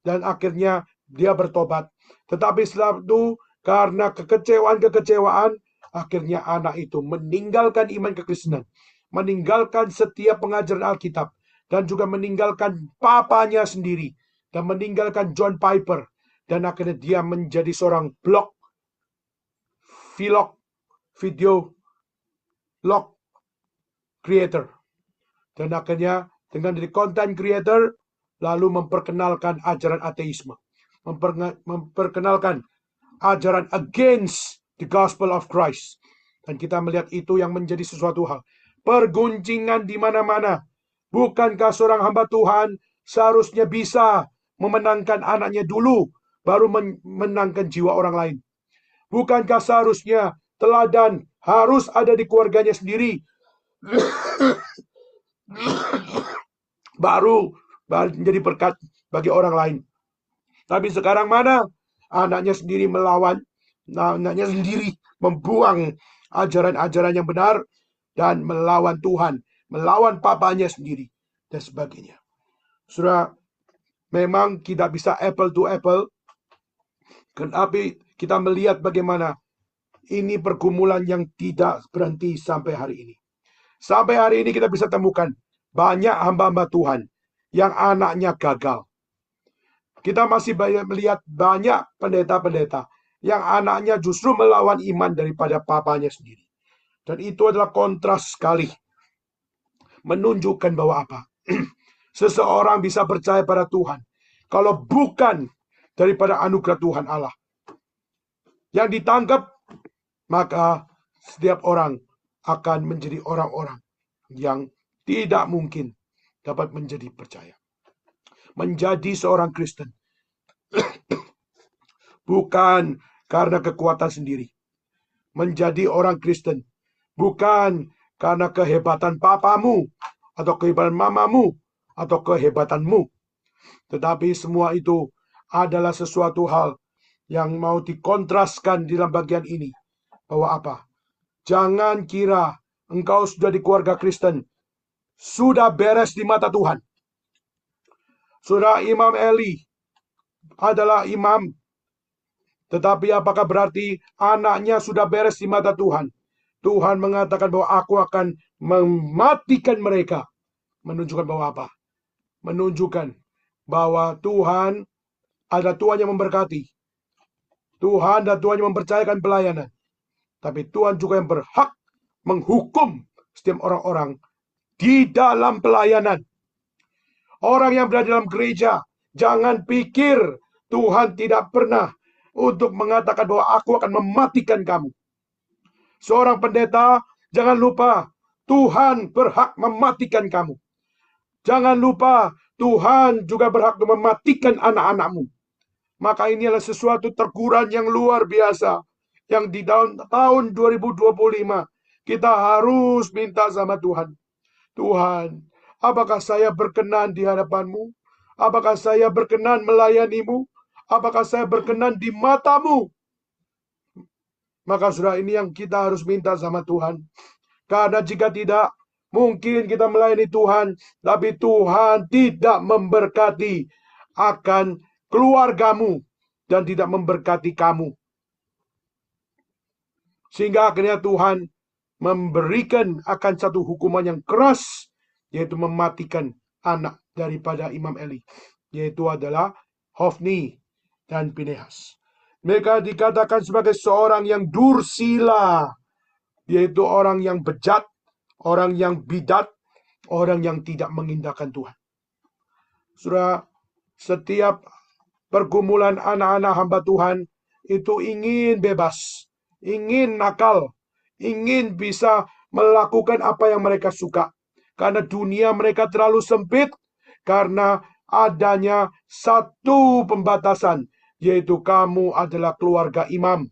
dan akhirnya dia bertobat. Tetapi setelah itu karena kekecewaan, akhirnya anak itu meninggalkan iman kekristenan, meninggalkan setiap pengajaran Alkitab, dan juga meninggalkan papanya sendiri, dan meninggalkan John Piper, dan akhirnya dia menjadi seorang video log creator. Dan akhirnya dengan jadi content creator, lalu memperkenalkan ajaran ateisme, memperkenalkan ajaran against the gospel of Christ. Dan kita melihat itu yang menjadi sesuatu hal. Perguncingan di mana-mana. Bukankah seorang hamba Tuhan seharusnya bisa memenangkan anaknya dulu, baru memenangkan jiwa orang lain? Bukankah seharusnya teladan harus ada di keluarganya sendiri, baru menjadi berkat bagi orang lain? Tapi sekarang mana? Anaknya sendiri melawan, anaknya sendiri membuang ajaran-ajaran yang benar dan melawan Tuhan, melawan papanya sendiri dan sebagainya. Saudara, memang tidak bisa apple to apple. Tapi kita melihat bagaimana ini pergumulan yang tidak berhenti sampai hari ini. Sampai hari ini kita bisa temukan banyak hamba-hamba Tuhan yang anaknya gagal. Kita masih melihat banyak pendeta-pendeta yang anaknya justru melawan iman daripada papanya sendiri. Dan itu adalah kontras sekali. Menunjukkan bahwa apa? Seseorang bisa percaya pada Tuhan kalau bukan daripada anugerah Tuhan Allah yang ditangkap, maka setiap orang akan menjadi orang-orang yang tidak mungkin dapat menjadi percaya. Menjadi seorang Kristen bukan karena kekuatan sendiri. Menjadi orang Kristen bukan karena kehebatan papamu atau kehebatan mamamu atau kehebatanmu. Tetapi semua itu adalah sesuatu hal yang mau dikontraskan di dalam bagian ini. Bahwa apa? Jangan kira engkau sudah di keluarga Kristen, sudah beres di mata Tuhan. Saudara, Imam Eli adalah imam, tetapi apakah berarti anaknya sudah beres di mata Tuhan? Tuhan mengatakan bahwa aku akan mematikan mereka. Menunjukkan bahwa apa? Menunjukkan bahwa Tuhan ada Tuhan yang memberkati. Tuhan dan Tuhan yang mempercayakan pelayanan. Tapi Tuhan juga yang berhak menghukum setiap orang-orang di dalam pelayanan. Orang yang berada dalam gereja, jangan pikir Tuhan tidak pernah untuk mengatakan bahwa aku akan mematikan kamu. Seorang pendeta, jangan lupa Tuhan berhak mematikan kamu. Jangan lupa Tuhan juga berhak mematikan anak-anakmu. Maka ini adalah sesuatu teguran yang luar biasa. Yang di tahun 2025 kita harus minta sama Tuhan. Tuhan, apakah saya berkenan di hadapanmu? Apakah saya berkenan melayanimu? Apakah saya berkenan di matamu? Maka saudara, ini yang kita harus minta sama Tuhan. Karena jika tidak, mungkin kita melayani Tuhan, tapi Tuhan tidak memberkati akan keluargamu dan tidak memberkati kamu. Sehingga akhirnya Tuhan memberikan akan satu hukuman yang keras, yaitu mematikan anak daripada Imam Eli, yaitu adalah Hofni dan Pinehas. Mereka dikatakan sebagai seorang yang dursila, yaitu orang yang bejat, orang yang bidat, orang yang tidak mengindahkan Tuhan. Saudara, setiap pergumulan anak-anak hamba Tuhan itu ingin bebas, ingin nakal, ingin bisa melakukan apa yang mereka suka. Karena dunia mereka terlalu sempit, karena adanya satu pembatasan, yaitu kamu adalah keluarga imam.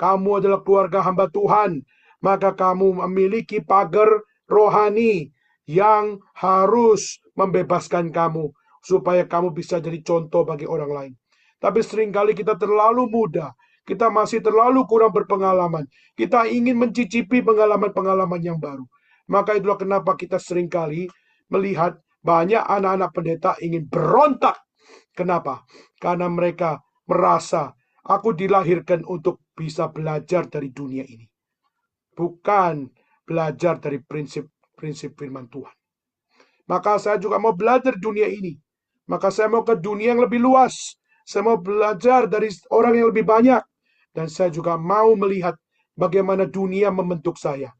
Kamu adalah keluarga hamba Tuhan, maka kamu memiliki pagar rohani yang harus membebaskan kamu, supaya kamu bisa jadi contoh bagi orang lain. Tapi seringkali kita terlalu muda, kita masih terlalu kurang berpengalaman. Kita ingin mencicipi pengalaman-pengalaman yang baru. Maka itulah kenapa kita seringkali melihat banyak anak-anak pendeta ingin berontak. Kenapa? Karena mereka merasa, aku dilahirkan untuk bisa belajar dari dunia ini, bukan belajar dari prinsip-prinsip firman Tuhan. Maka saya juga mau belajar dunia ini. Maka saya mau ke dunia yang lebih luas. Saya mau belajar dari orang yang lebih banyak. Dan saya juga mau melihat bagaimana dunia membentuk saya.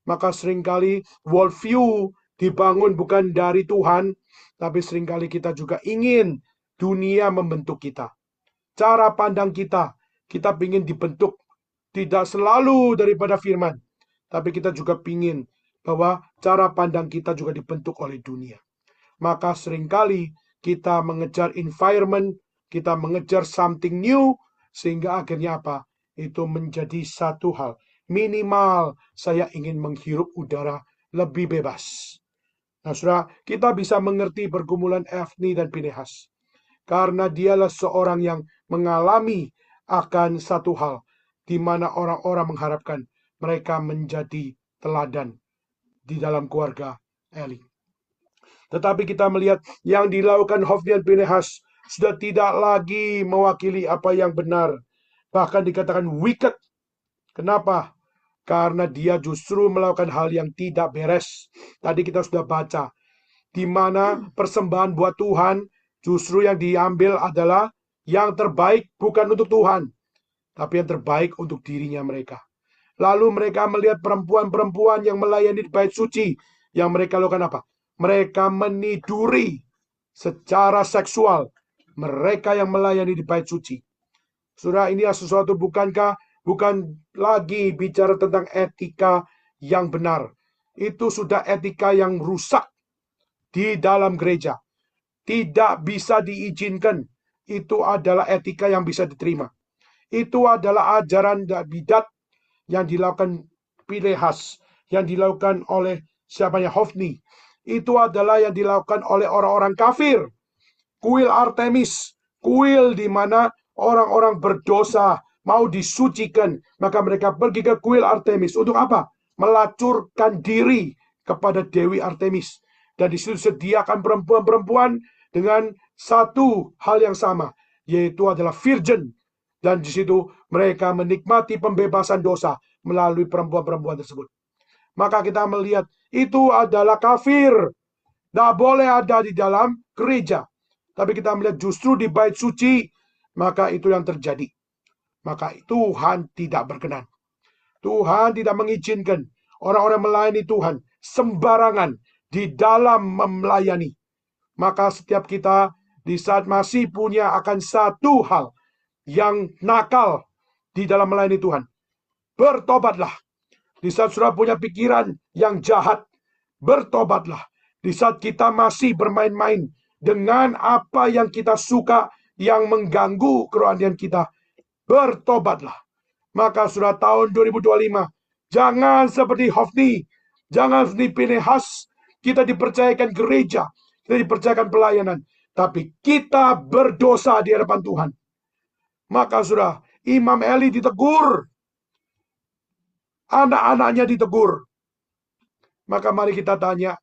Maka seringkali worldview dibangun bukan dari Tuhan, tapi seringkali kita juga ingin dunia membentuk kita. Cara pandang kita ingin dibentuk tidak selalu daripada firman, tapi kita juga ingin bahwa cara pandang kita juga dibentuk oleh dunia. Maka seringkali kita mengejar environment, kita mengejar something new, sehingga akhirnya apa? Itu menjadi satu hal. Minimal saya ingin menghirup udara lebih bebas. Nah, saudara, kita bisa mengerti pergumulan Ofni dan Pinehas, karena dialah seorang yang mengalami akan satu hal, di mana orang-orang mengharapkan mereka menjadi teladan di dalam keluarga Eli. Tetapi kita melihat yang dilakukan Hofni dan Pinehas sudah tidak lagi mewakili apa yang benar. Bahkan dikatakan wicked. Kenapa? Karena dia justru melakukan hal yang tidak beres. Tadi kita sudah baca, di mana persembahan buat Tuhan justru yang diambil adalah yang terbaik bukan untuk Tuhan, tapi yang terbaik untuk dirinya mereka. Lalu mereka melihat perempuan-perempuan yang melayani di bait suci, yang mereka lakukan apa? Mereka meniduri secara seksual mereka yang melayani di bait suci. Saudara, ini sesuatu bukan lagi bicara tentang etika yang benar. Itu sudah etika yang rusak di dalam gereja. Tidak bisa diizinkan. Itu adalah etika yang bisa diterima. Itu adalah ajaran bidat yang dilakukan Pinehas, yang dilakukan oleh siapanya Hofni. Itu adalah yang dilakukan oleh orang-orang kafir. Kuil Artemis, kuil di mana orang-orang berdosa mau disucikan, maka mereka pergi ke kuil Artemis. Untuk apa? Melacurkan diri kepada Dewi Artemis. Dan di situ sediakan perempuan-perempuan dengan satu hal yang sama, yaitu adalah virgin. Dan di situ mereka menikmati pembebasan dosa melalui perempuan-perempuan tersebut. Maka kita melihat itu adalah kafir. Tidak boleh ada di dalam gereja. Tapi kita melihat justru di bait suci, maka itu yang terjadi. Maka Tuhan tidak berkenan. Tuhan tidak mengizinkan orang-orang melayani Tuhan sembarangan di dalam melayani. Maka setiap kita di saat masih punya akan satu hal yang nakal di dalam melayani Tuhan, bertobatlah. Di saat saudara punya pikiran yang jahat, bertobatlah. Di saat kita masih bermain-main dengan apa yang kita suka, yang mengganggu kerohanian kita, bertobatlah. Maka sudah tahun 2025, jangan seperti Hofni, jangan seperti Pinehas, kita dipercayakan gereja, kita dipercayakan pelayanan, tapi kita berdosa di hadapan Tuhan. Maka sudah Imam Eli ditegur, anak-anaknya ditegur. Maka mari kita tanya,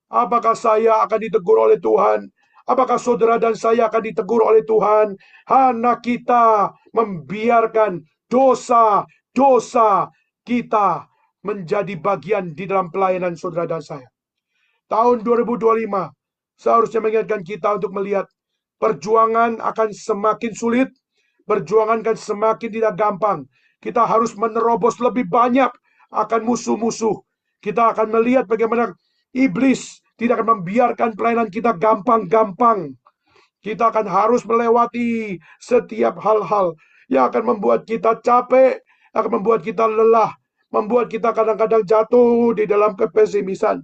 apakah saya akan ditegur oleh Tuhan? Apakah saudara dan saya akan ditegur oleh Tuhan? Karena kita membiarkan dosa kita menjadi bagian di dalam pelayanan saudara dan saya. Tahun 2025 seharusnya mengingatkan kita untuk melihat perjuangan akan semakin sulit, perjuangan akan semakin tidak gampang. Kita harus menerobos lebih banyak akan musuh-musuh. Kita akan melihat bagaimana iblis tidak akan membiarkan pelayanan kita gampang-gampang. Kita akan harus melewati setiap hal-hal yang akan membuat kita capek, akan membuat kita lelah, membuat kita kadang-kadang jatuh di dalam kepesimisan.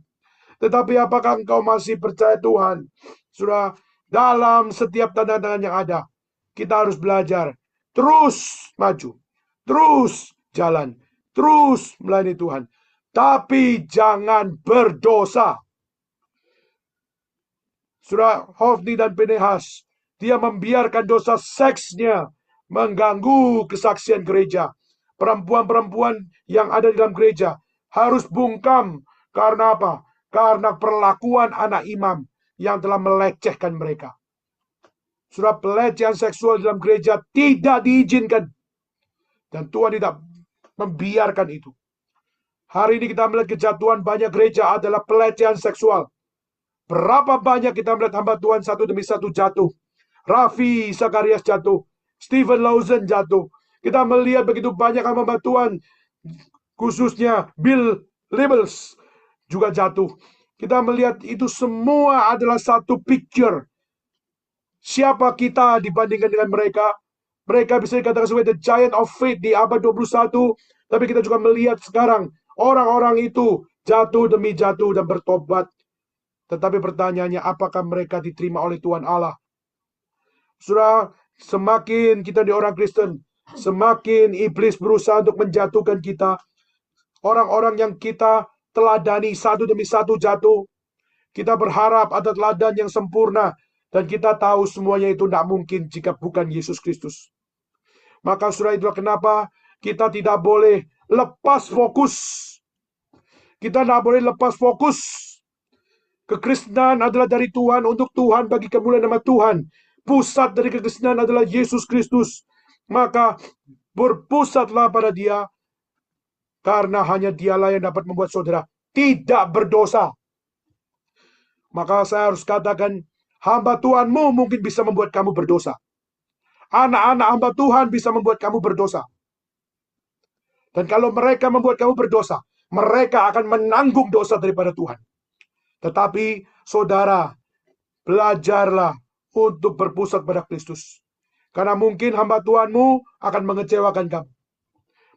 Tetapi apakah engkau masih percaya Tuhan? Sudah, dalam setiap tantangan yang ada, kita harus belajar terus maju, terus jalan, terus melayani Tuhan. Tapi jangan berdosa. Surah Hofni dan Pinehas, dia membiarkan dosa seksnya mengganggu kesaksian gereja. Perempuan-perempuan yang ada di dalam gereja harus bungkam. Karena apa? Karena perlakuan anak imam yang telah melecehkan mereka. Surah pelecehan seksual dalam gereja tidak diizinkan. Dan Tuhan tidak membiarkan itu. Hari ini kita melihat kejatuhan banyak gereja adalah pelecehan seksual. Berapa banyak kita melihat hamba Tuhan satu demi satu jatuh. Raffi Sakarias jatuh. Stephen Lawson jatuh. Kita melihat begitu banyak hamba Tuhan, khususnya Bill Labels juga jatuh. Kita melihat itu semua adalah satu picture. Siapa kita dibandingkan dengan mereka? Mereka bisa dikatakan sebagai the giant of faith di abad 21. Tapi kita juga melihat sekarang orang-orang itu jatuh demi jatuh dan bertobat. Tetapi pertanyaannya, apakah mereka diterima oleh Tuhan Allah? Saudara, semakin kita di orang Kristen, semakin iblis berusaha untuk menjatuhkan kita. Orang-orang yang kita teladani satu demi satu jatuh. Kita berharap ada teladan yang sempurna. Dan kita tahu semuanya itu tidak mungkin jika bukan Yesus Kristus. Maka saudara, itulah kenapa kita tidak boleh lepas fokus. Kita tidak boleh lepas fokus. Kekristenan adalah dari Tuhan, untuk Tuhan, bagi kemuliaan nama Tuhan. Pusat dari kekristenan adalah Yesus Kristus. Maka berpusatlah pada Dia, karena hanya Dialah yang dapat membuat saudara tidak berdosa. Maka saya harus katakan, hamba Tuhanmu mungkin bisa membuat kamu berdosa. Anak-anak hamba Tuhan bisa membuat kamu berdosa. Dan kalau mereka membuat kamu berdosa, mereka akan menanggung dosa daripada Tuhan. Tetapi saudara, belajarlah untuk berpusat pada Kristus. Karena mungkin hamba Tuhanmu akan mengecewakan kamu.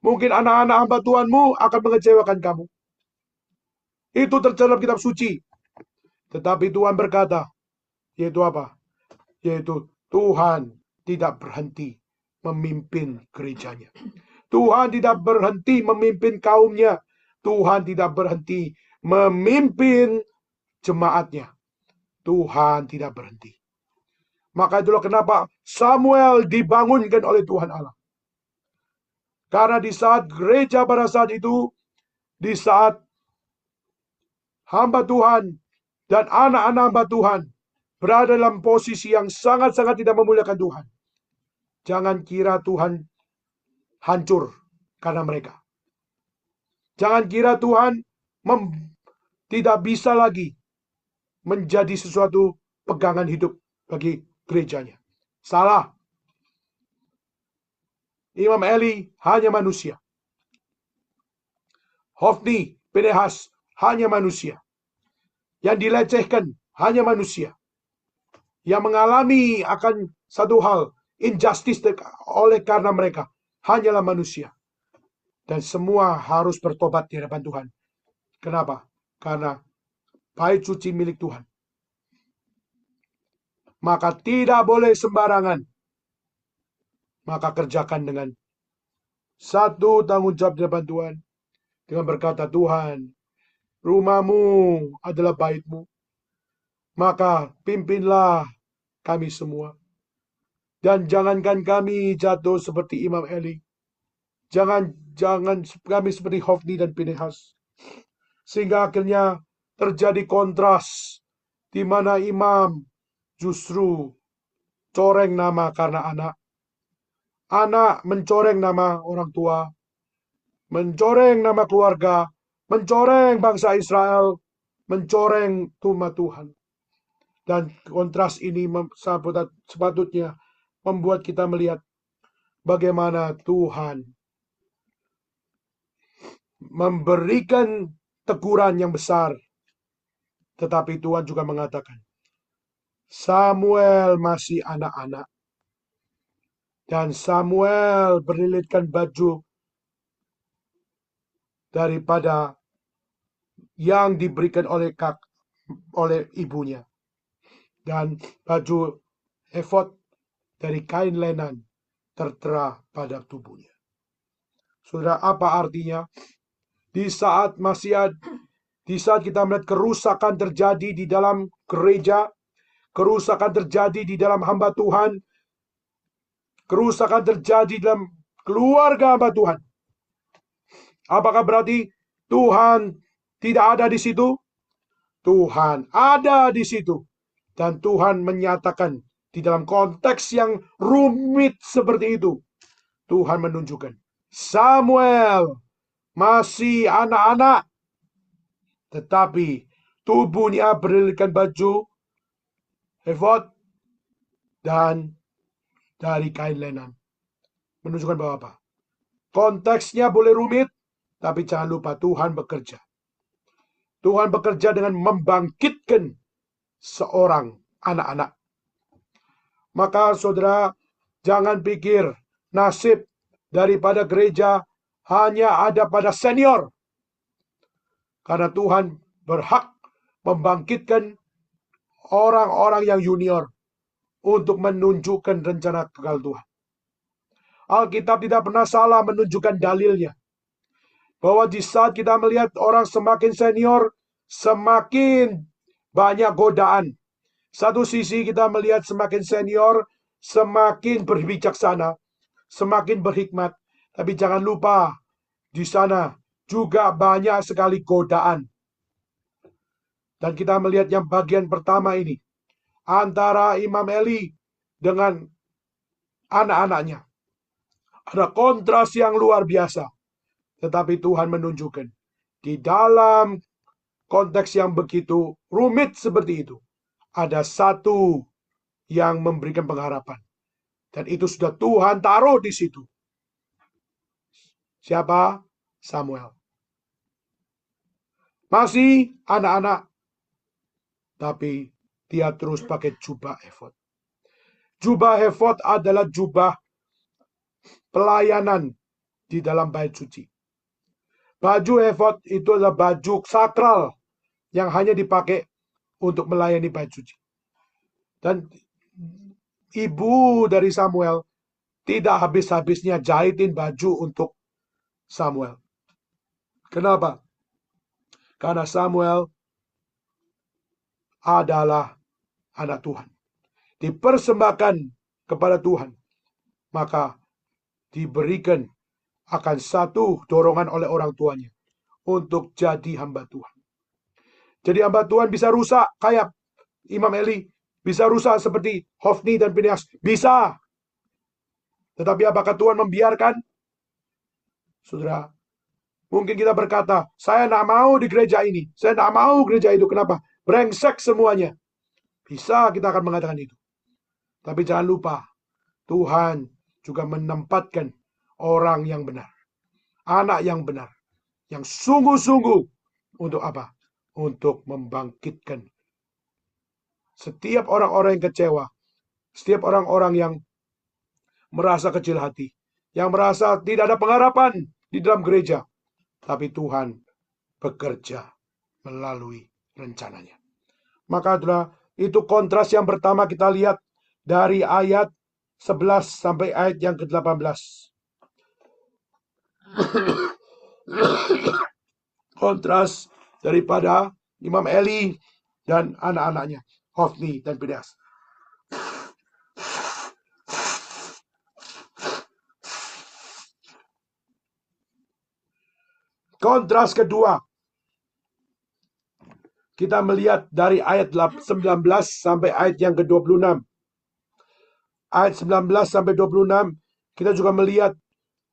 Mungkin anak-anak hamba Tuhanmu akan mengecewakan kamu. Itu tercantum dalam kitab suci. Tetapi Tuhan berkata, yaitu apa? Yaitu Tuhan tidak berhenti memimpin gerejanya. Tuhan tidak berhenti memimpin kaumnya. Tuhan tidak berhenti memimpin jemaatnya. Tuhan tidak berhenti. Maka itulah kenapa Samuel dibangunkan oleh Tuhan Allah. Karena di saat gereja pada saat itu, di saat hamba Tuhan dan anak-anak hamba Tuhan berada dalam posisi yang sangat-sangat tidak memuliakan Tuhan, jangan kira Tuhan hancur karena mereka. Jangan kira Tuhan tidak bisa lagi menjadi sesuatu pegangan hidup bagi gerejanya. Salah. Imam Eli hanya manusia. Hofni, Pinehas hanya manusia. Yang dilecehkan hanya manusia. Yang mengalami akan satu hal, injustice oleh karena mereka, hanyalah manusia. Dan semua harus bertobat di hadapan Tuhan. Kenapa? Karena bait suci milik Tuhan. Maka tidak boleh sembarangan. Maka kerjakan dengan satu tanggung jawab di hadapan Tuhan. Dengan berkata, Tuhan, rumahmu adalah baitmu. Maka pimpinlah kami semua. Dan jangankan kami jatuh seperti Imam Eli. Jangan kami seperti Hofni dan Pinehas. Sehingga akhirnya terjadi kontras, di mana imam justru coreng nama karena anak. Anak mencoreng nama orang tua, mencoreng nama keluarga, mencoreng bangsa Israel, mencoreng umat Tuhan. Dan kontras ini sepatutnya membuat kita melihat bagaimana Tuhan memberikan teguran yang besar. Tetapi Tuhan juga mengatakan, Samuel masih anak-anak. Dan Samuel berlilitkan baju daripada yang diberikan oleh ibunya. Dan baju efod dari kain lenan tertera pada tubuhnya. Saudara, apa artinya? Di saat kita melihat kerusakan terjadi di dalam gereja, kerusakan terjadi di dalam hamba Tuhan, kerusakan terjadi dalam keluarga hamba Tuhan. Apakah berarti Tuhan tidak ada di situ? Tuhan ada di situ. Dan Tuhan menyatakan di dalam konteks yang rumit seperti itu, Tuhan menunjukkan, Samuel masih anak-anak, tetapi tubuhnya berlilitkan baju efod dan dari kain lenan. Menunjukkan bahwa apa? Konteksnya boleh rumit, tapi jangan lupa Tuhan bekerja. Tuhan bekerja dengan membangkitkan seorang anak-anak. Maka saudara, jangan pikir nasib daripada gereja hanya ada pada senior. Karena Tuhan berhak membangkitkan orang-orang yang junior untuk menunjukkan rencana kekal Tuhan. Alkitab tidak pernah salah menunjukkan dalilnya. Bahwa di saat kita melihat orang semakin senior, semakin banyak godaan. Satu sisi kita melihat semakin senior, semakin berbijaksana, semakin berhikmat. Tapi jangan lupa, di sana juga banyak sekali godaan. Dan kita melihat yang bagian pertama ini, antara Imam Eli dengan anak-anaknya. Ada kontras yang luar biasa. Tetapi Tuhan menunjukkan, di dalam konteks yang begitu rumit seperti itu, ada satu yang memberikan pengharapan. Dan itu sudah Tuhan taruh di situ. Siapa? Samuel. Masih anak-anak, tapi dia terus pakai jubah efod. Jubah efod adalah jubah pelayanan di dalam bait suci. Baju efod itu adalah baju sakral yang hanya dipakai untuk melayani bait suci. Dan ibu dari Samuel tidak habis-habisnya jahitin baju untuk Samuel. Kenapa? Karena Samuel adalah anak Tuhan. Dipersembahkan kepada Tuhan. Maka diberikan akan satu dorongan oleh orang tuanya untuk jadi hamba Tuhan. Jadi hamba Tuhan bisa rusak kayak Imam Eli, bisa rusak seperti Hofni dan Pinehas, bisa. Tetapi apakah Tuhan membiarkan? Saudara, mungkin kita berkata, saya tidak mau di gereja ini, saya tidak mau gereja itu. Kenapa? Brengsek semuanya. Bisa kita akan mengatakan itu. Tapi jangan lupa, Tuhan juga menempatkan orang yang benar, anak yang benar, yang sungguh-sungguh untuk apa? Untuk membangkitkan setiap orang-orang yang kecewa, setiap orang-orang yang merasa kecil hati, yang merasa tidak ada pengharapan di dalam gereja. Tapi Tuhan bekerja melalui rencananya. Maka adalah itu kontras yang pertama kita lihat dari ayat 11 sampai ayat yang ke-18. Kontras daripada Imam Eli dan anak-anaknya, Hofni dan Pinehas. Kontras kedua, kita melihat dari ayat 19 sampai ayat yang ke-26. Ayat 19 sampai 26, kita juga melihat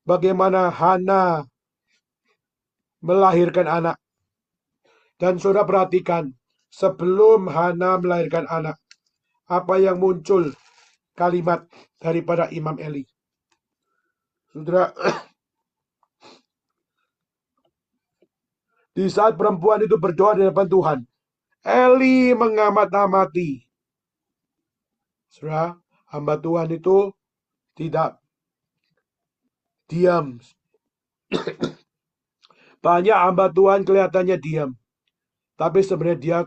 bagaimana Hana melahirkan anak. Dan saudara perhatikan, sebelum Hana melahirkan anak, apa yang muncul kalimat daripada Imam Eli. Saudara, Di saat perempuan itu berdoa di hadapan Tuhan, Eli mengamat-amati. Saudara, hamba Tuhan itu tidak diam. Banyak hamba Tuhan kelihatannya diam, tapi sebenarnya dia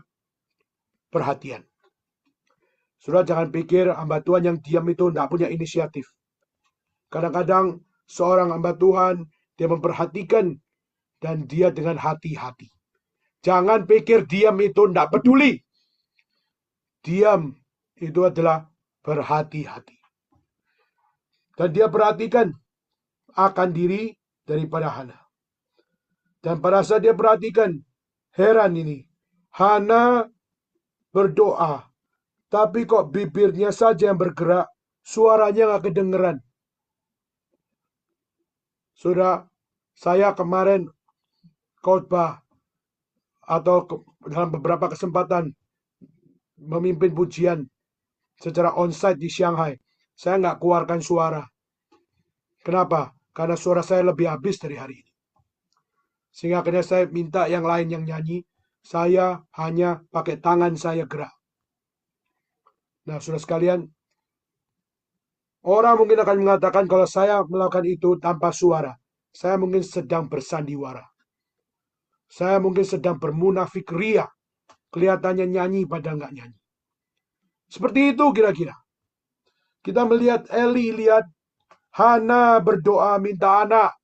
perhatian. Saudara jangan pikir hamba Tuhan yang diam itu tidak punya inisiatif. Kadang-kadang seorang hamba Tuhan, dia memperhatikan dan dia dengan hati-hati. Jangan pikir diam itu tidak peduli. Diam itu adalah berhati-hati. Dan dia perhatikan akan diri daripada Hana. Dan pada saat dia perhatikan, heran ini. Hana berdoa, tapi kok bibirnya saja yang bergerak, suaranya nggak kedengeran. Saudara, saya kemarin khotbah atau dalam beberapa kesempatan memimpin pujian secara onsite di Shanghai. Saya nggak keluarkan suara. Kenapa? Karena suara saya lebih habis dari hari ini. Sehingga akhirnya saya minta yang lain yang nyanyi. Saya hanya pakai tangan saya gerak. Nah, saudara sekalian, orang mungkin akan mengatakan kalau saya melakukan itu tanpa suara, saya mungkin sedang bersandiwara. Saya mungkin sedang bermunafik ria. Kelihatannya nyanyi padahal nggak nyanyi. Seperti itu kira-kira. Kita melihat Eli, lihat Hana berdoa minta anak.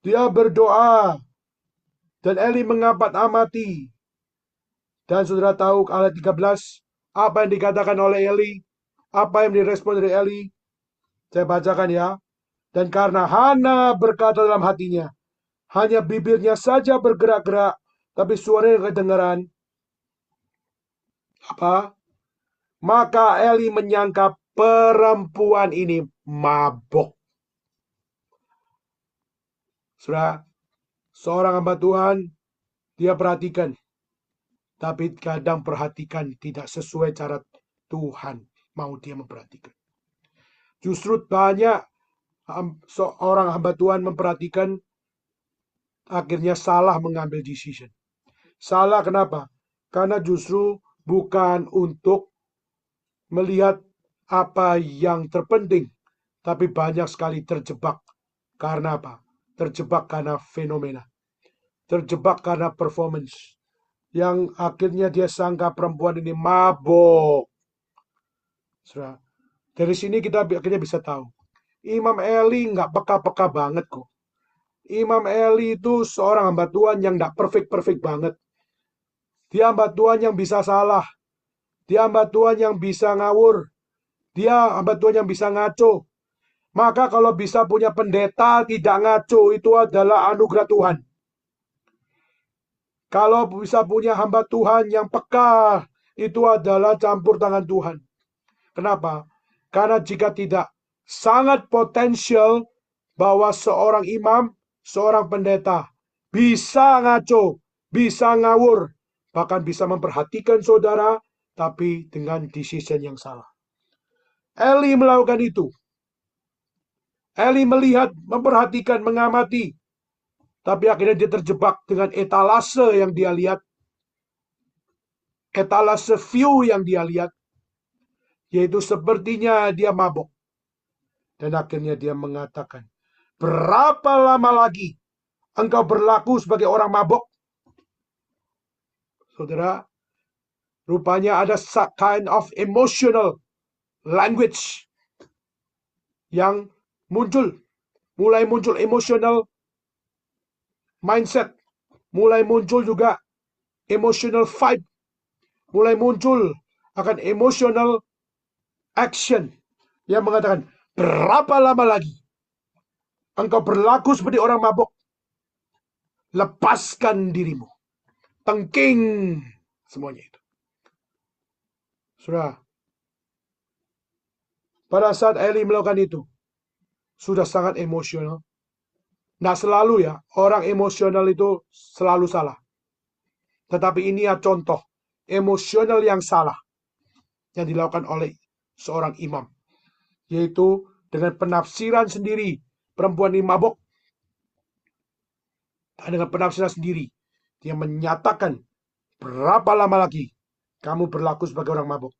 Dia berdoa. Dan Eli mengamat-amati. Dan saudara tahu ayat 13. Apa yang dikatakan oleh Eli? Apa yang direspon dari Eli? Saya bacakan ya. Dan karena Hana berkata dalam hatinya, hanya bibirnya saja bergerak-gerak, tapi suaranya kedengaran. Apa? Maka Eli menyangka perempuan ini mabok. Saudara, seorang hamba Tuhan, dia perhatikan. Tapi kadang perhatikan tidak sesuai cara Tuhan mau dia memperhatikan. Justru banyak seorang hamba Tuhan memperhatikan, akhirnya salah mengambil decision. Salah kenapa? Karena justru bukan untuk melihat apa yang terpenting, tapi banyak sekali terjebak. Karena apa? Terjebak karena fenomena. Terjebak karena performance. Yang akhirnya dia sangka perempuan ini mabok. Saudara, dari sini kita akhirnya bisa tahu. Imam Eli nggak peka-peka banget kok. Imam Eli itu seorang hamba Tuhan yang nggak perfect banget. Dia hamba Tuhan yang bisa salah. Dia hamba Tuhan yang bisa ngawur. Dia hamba Tuhan yang bisa ngaco. Maka kalau bisa punya pendeta tidak ngaco, itu adalah anugerah Tuhan. Kalau bisa punya hamba Tuhan yang peka, itu adalah campur tangan Tuhan. Kenapa? Karena jika tidak, sangat potensial bahwa seorang imam, seorang pendeta bisa ngaco, bisa ngawur, bahkan bisa memperhatikan saudara, tapi dengan decision yang salah. Eli melakukan itu. Eli melihat, memperhatikan, mengamati, tapi akhirnya dia terjebak dengan etalase yang dia lihat, etalase view yang dia lihat, yaitu sepertinya dia mabok. Dan akhirnya dia mengatakan, berapa lama lagi engkau berlaku sebagai orang mabok? Saudara, rupanya ada kind of emotional language yang muncul. Mulai muncul emotional mindset. Mulai muncul juga emotional vibe. Mulai muncul akan emotional action yang mengatakan, berapa lama lagi engkau berlaku seperti orang mabok? Lepaskan dirimu. Tengking semuanya itu. Saudara, pada saat Eli melakukan itu, sudah sangat emosional. Nah selalu ya, orang emosional itu selalu salah. Tetapi ini ya contoh emosional yang salah yang dilakukan oleh seorang imam. Yaitu dengan penafsiran sendiri, perempuan ini mabok. Dengan penafsiran sendiri, dia menyatakan, berapa lama lagi kamu berlaku sebagai orang mabuk?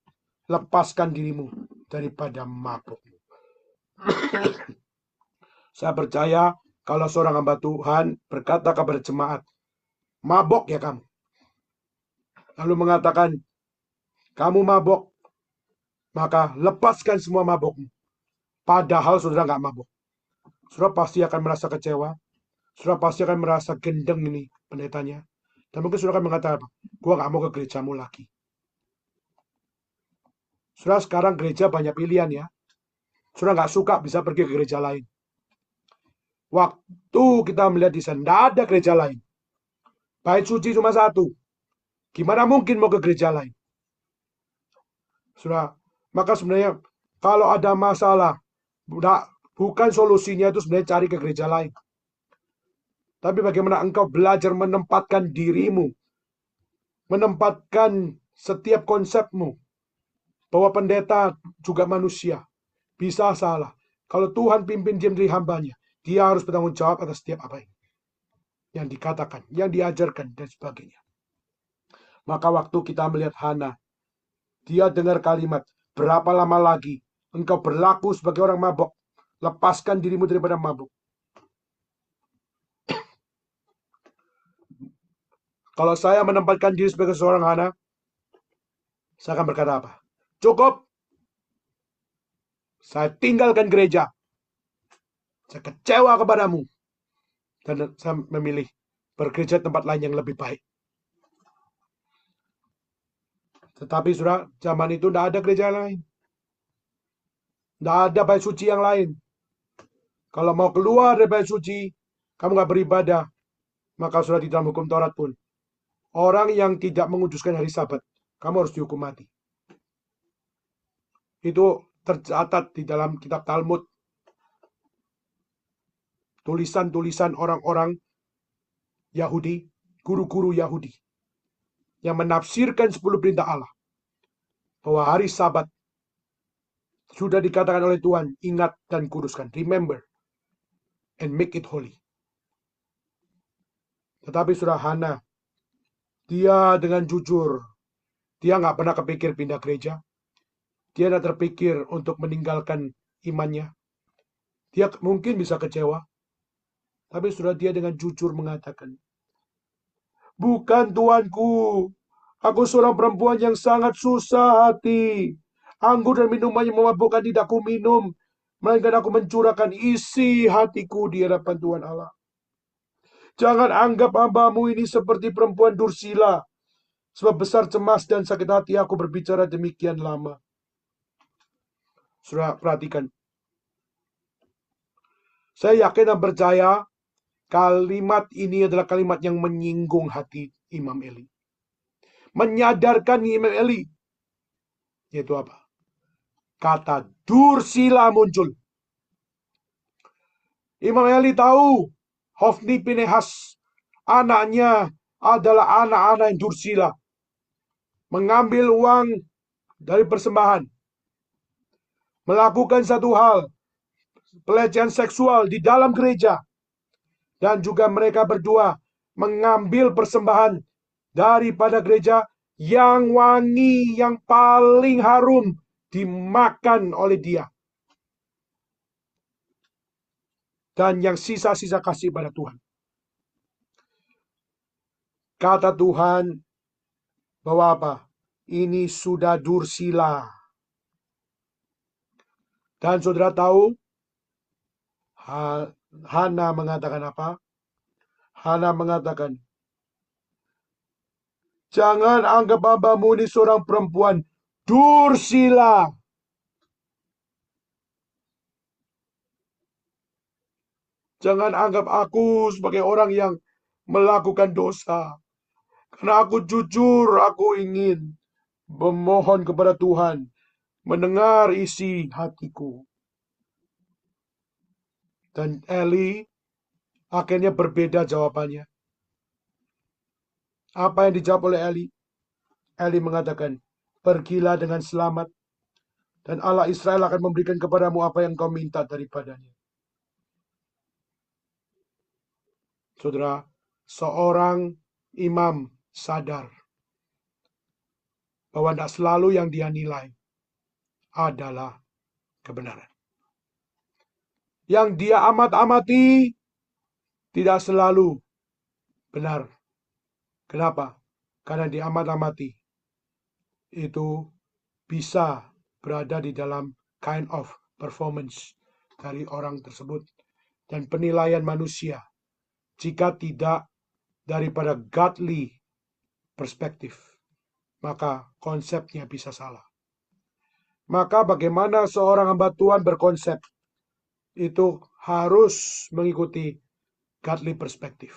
Lepaskan dirimu daripada mabuk. Saya percaya kalau seorang hamba Tuhan berkata kepada jemaat, mabok ya kamu. Lalu mengatakan, kamu mabok, maka lepaskan semua mabokmu. Padahal saudara nggak mabok. Saudara pasti akan merasa kecewa. Saudara pasti akan merasa gendeng ini pendetanya. Dan mungkin saudara akan mengatakan, gua nggak mau ke gerejamu lagi. Saudara, sekarang gereja banyak pilihan ya. Saudara nggak suka bisa pergi ke gereja lain. Waktu kita melihat di sana, tidak ada gereja lain. Bait suci cuma satu. Gimana mungkin mau ke gereja lain? Saudara, maka sebenarnya kalau ada masalah, bukan solusinya itu sebenarnya cari ke gereja lain. Tapi bagaimana engkau belajar menempatkan dirimu, menempatkan setiap konsepmu, bahwa pendeta juga manusia, bisa salah. Kalau Tuhan pimpin dia menjadi hambanya, dia harus bertanggung jawab atas setiap apa yang dikatakan, yang diajarkan, dan sebagainya. Maka waktu kita melihat Hana, dia dengar kalimat, berapa lama lagi engkau berlaku sebagai orang mabuk? Lepaskan dirimu daripada mabuk. Kalau saya menempatkan diri sebagai seorang Hana, saya akan berkata apa? Cukup. Saya tinggalkan gereja. Saya kecewa kepadamu. Dan saya memilih bergereja tempat lain yang lebih baik. Tetapi sudah zaman itu tidak ada gereja lain. Tidak ada bait suci yang lain. Kalau mau keluar dari bait suci, kamu nggak beribadah, maka sudah di dalam hukum Taurat pun, orang yang tidak menguduskan hari Sabat, kamu harus dihukum mati. Itu tercatat di dalam kitab Talmud. Tulisan-tulisan orang-orang Yahudi, guru-guru Yahudi, yang menafsirkan 10 perintah Allah. Bahwa hari Sabat sudah dikatakan oleh Tuhan, ingat dan kuduskan. Remember and make it holy. Tetapi surah Hana, dia dengan jujur, dia nggak pernah kepikir pindah gereja. Dia tidak terpikir untuk meninggalkan imannya. Dia mungkin bisa kecewa. Tapi sudah dia dengan jujur mengatakan, bukan Tuanku, aku seorang perempuan yang sangat susah hati. Anggur dan minuman yang memabukkan tidak aku minum, melainkan aku mencurahkan isi hatiku di hadapan Tuhan Allah. Jangan anggap hambamu ini seperti perempuan dursila, sebab besar cemas dan sakit hati aku berbicara demikian lama. Saudara perhatikan. Saya yakin dan percaya kalimat ini adalah kalimat yang menyinggung hati Imam Eli. Menyadarkan Imam Eli. Yaitu apa? Kata dursila muncul. Imam Eli tahu Hofni Pinehas, anaknya adalah anak-anak yang dursila. Mengambil uang dari persembahan. Melakukan satu hal, pelecehan seksual di dalam gereja. Dan juga mereka berdua mengambil persembahan daripada gereja yang wangi, yang paling harum, dimakan oleh dia. Dan yang sisa-sisa kasih pada Tuhan. Kata Tuhan bahwa apa? Ini sudah dursila. Dan saudara tahu, Hana mengatakan apa? Hana mengatakan, jangan anggap hambamu ini seorang perempuan dursila. Jangan anggap aku sebagai orang yang melakukan dosa. Karena aku jujur, aku ingin memohon kepada Tuhan, mendengar isi hatiku. Dan Eli akhirnya berbeda jawabannya. Apa yang dijawab oleh Eli? Eli mengatakan, pergilah dengan selamat, dan Allah Israel akan memberikan kepadamu apa yang kau minta daripadanya. Saudara, seorang imam sadar bahwa tidak selalu yang dia nilai adalah kebenaran. Yang dia amat-amati tidak selalu benar. Kenapa? Karena dia amat-amati itu bisa berada di dalam kind of performance dari orang tersebut dan penilaian manusia jika tidak daripada godly perspektif, maka konsepnya bisa salah. Maka bagaimana seorang hamba Tuhan berkonsep itu harus mengikuti godly perspektif.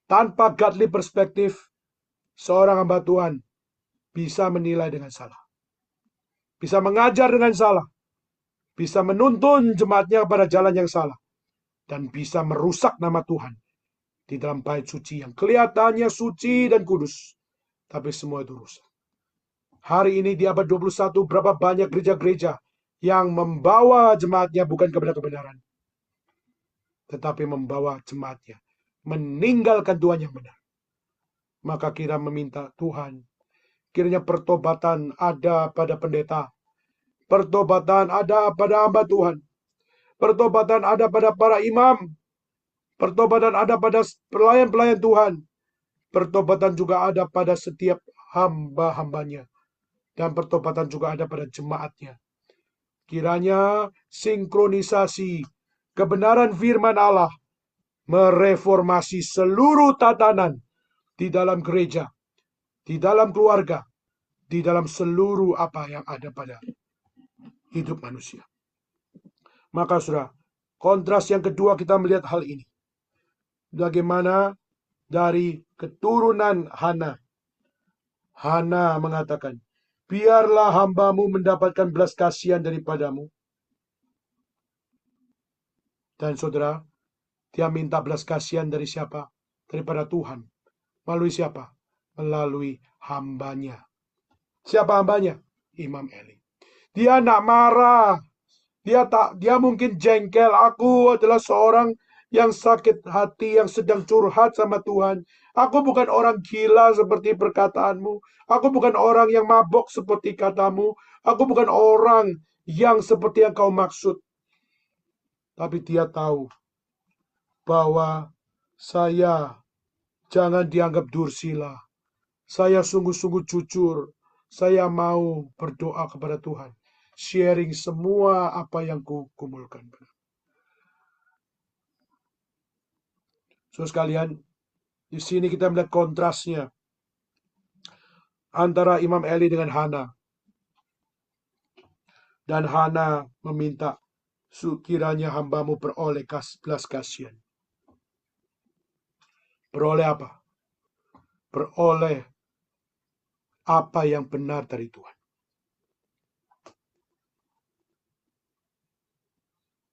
Tanpa godly perspektif, seorang hamba Tuhan bisa menilai dengan salah, bisa mengajar dengan salah, bisa menuntun jemaatnya pada jalan yang salah, dan bisa merusak nama Tuhan di dalam bait suci yang kelihatannya suci dan kudus, tapi semua itu rusak. Hari ini di abad 21, berapa banyak gereja-gereja yang membawa jemaatnya bukan kepada kebenaran, tetapi membawa jemaatnya meninggalkan Tuhan yang benar. Maka kita meminta Tuhan, kiranya pertobatan ada pada pendeta, pertobatan ada pada hamba Tuhan, pertobatan ada pada para imam, pertobatan ada pada pelayan-pelayan Tuhan, pertobatan juga ada pada setiap hamba-hambanya, dan pertobatan juga ada pada jemaatnya. Kiranya sinkronisasi kebenaran firman Allah mereformasi seluruh tatanan di dalam gereja, di dalam keluarga, di dalam seluruh apa yang ada pada hidup manusia. Maka saudara, kontras yang kedua kita melihat hal ini. Bagaimana dari keturunan Hana. Hana mengatakan, biarlah hambamu mendapatkan belas kasihan daripadamu. Dan saudara, dia minta belas kasihan dari siapa? Daripada Tuhan. Melalui siapa? Melalui hambanya. Siapa hambanya? Imam Eli. Dia tidak marah. Dia mungkin jengkel. Aku adalah seorang yang sakit hati, yang sedang curhat sama Tuhan. Aku bukan orang gila seperti perkataanmu. Aku bukan orang yang mabok seperti katamu. Aku bukan orang yang seperti yang kau maksud. Tapi dia tahu bahwa saya jangan dianggap dursila. Saya sungguh-sungguh jujur. Saya mau berdoa kepada Tuhan. Sharing semua apa yang kukumpulkan. Saudara sekalian, di sini kita melihat kontrasnya antara Imam Eli dengan Hana. Dan Hana meminta, kiranya hambamu beroleh belas kasihan. Beroleh apa? Beroleh apa yang benar dari Tuhan.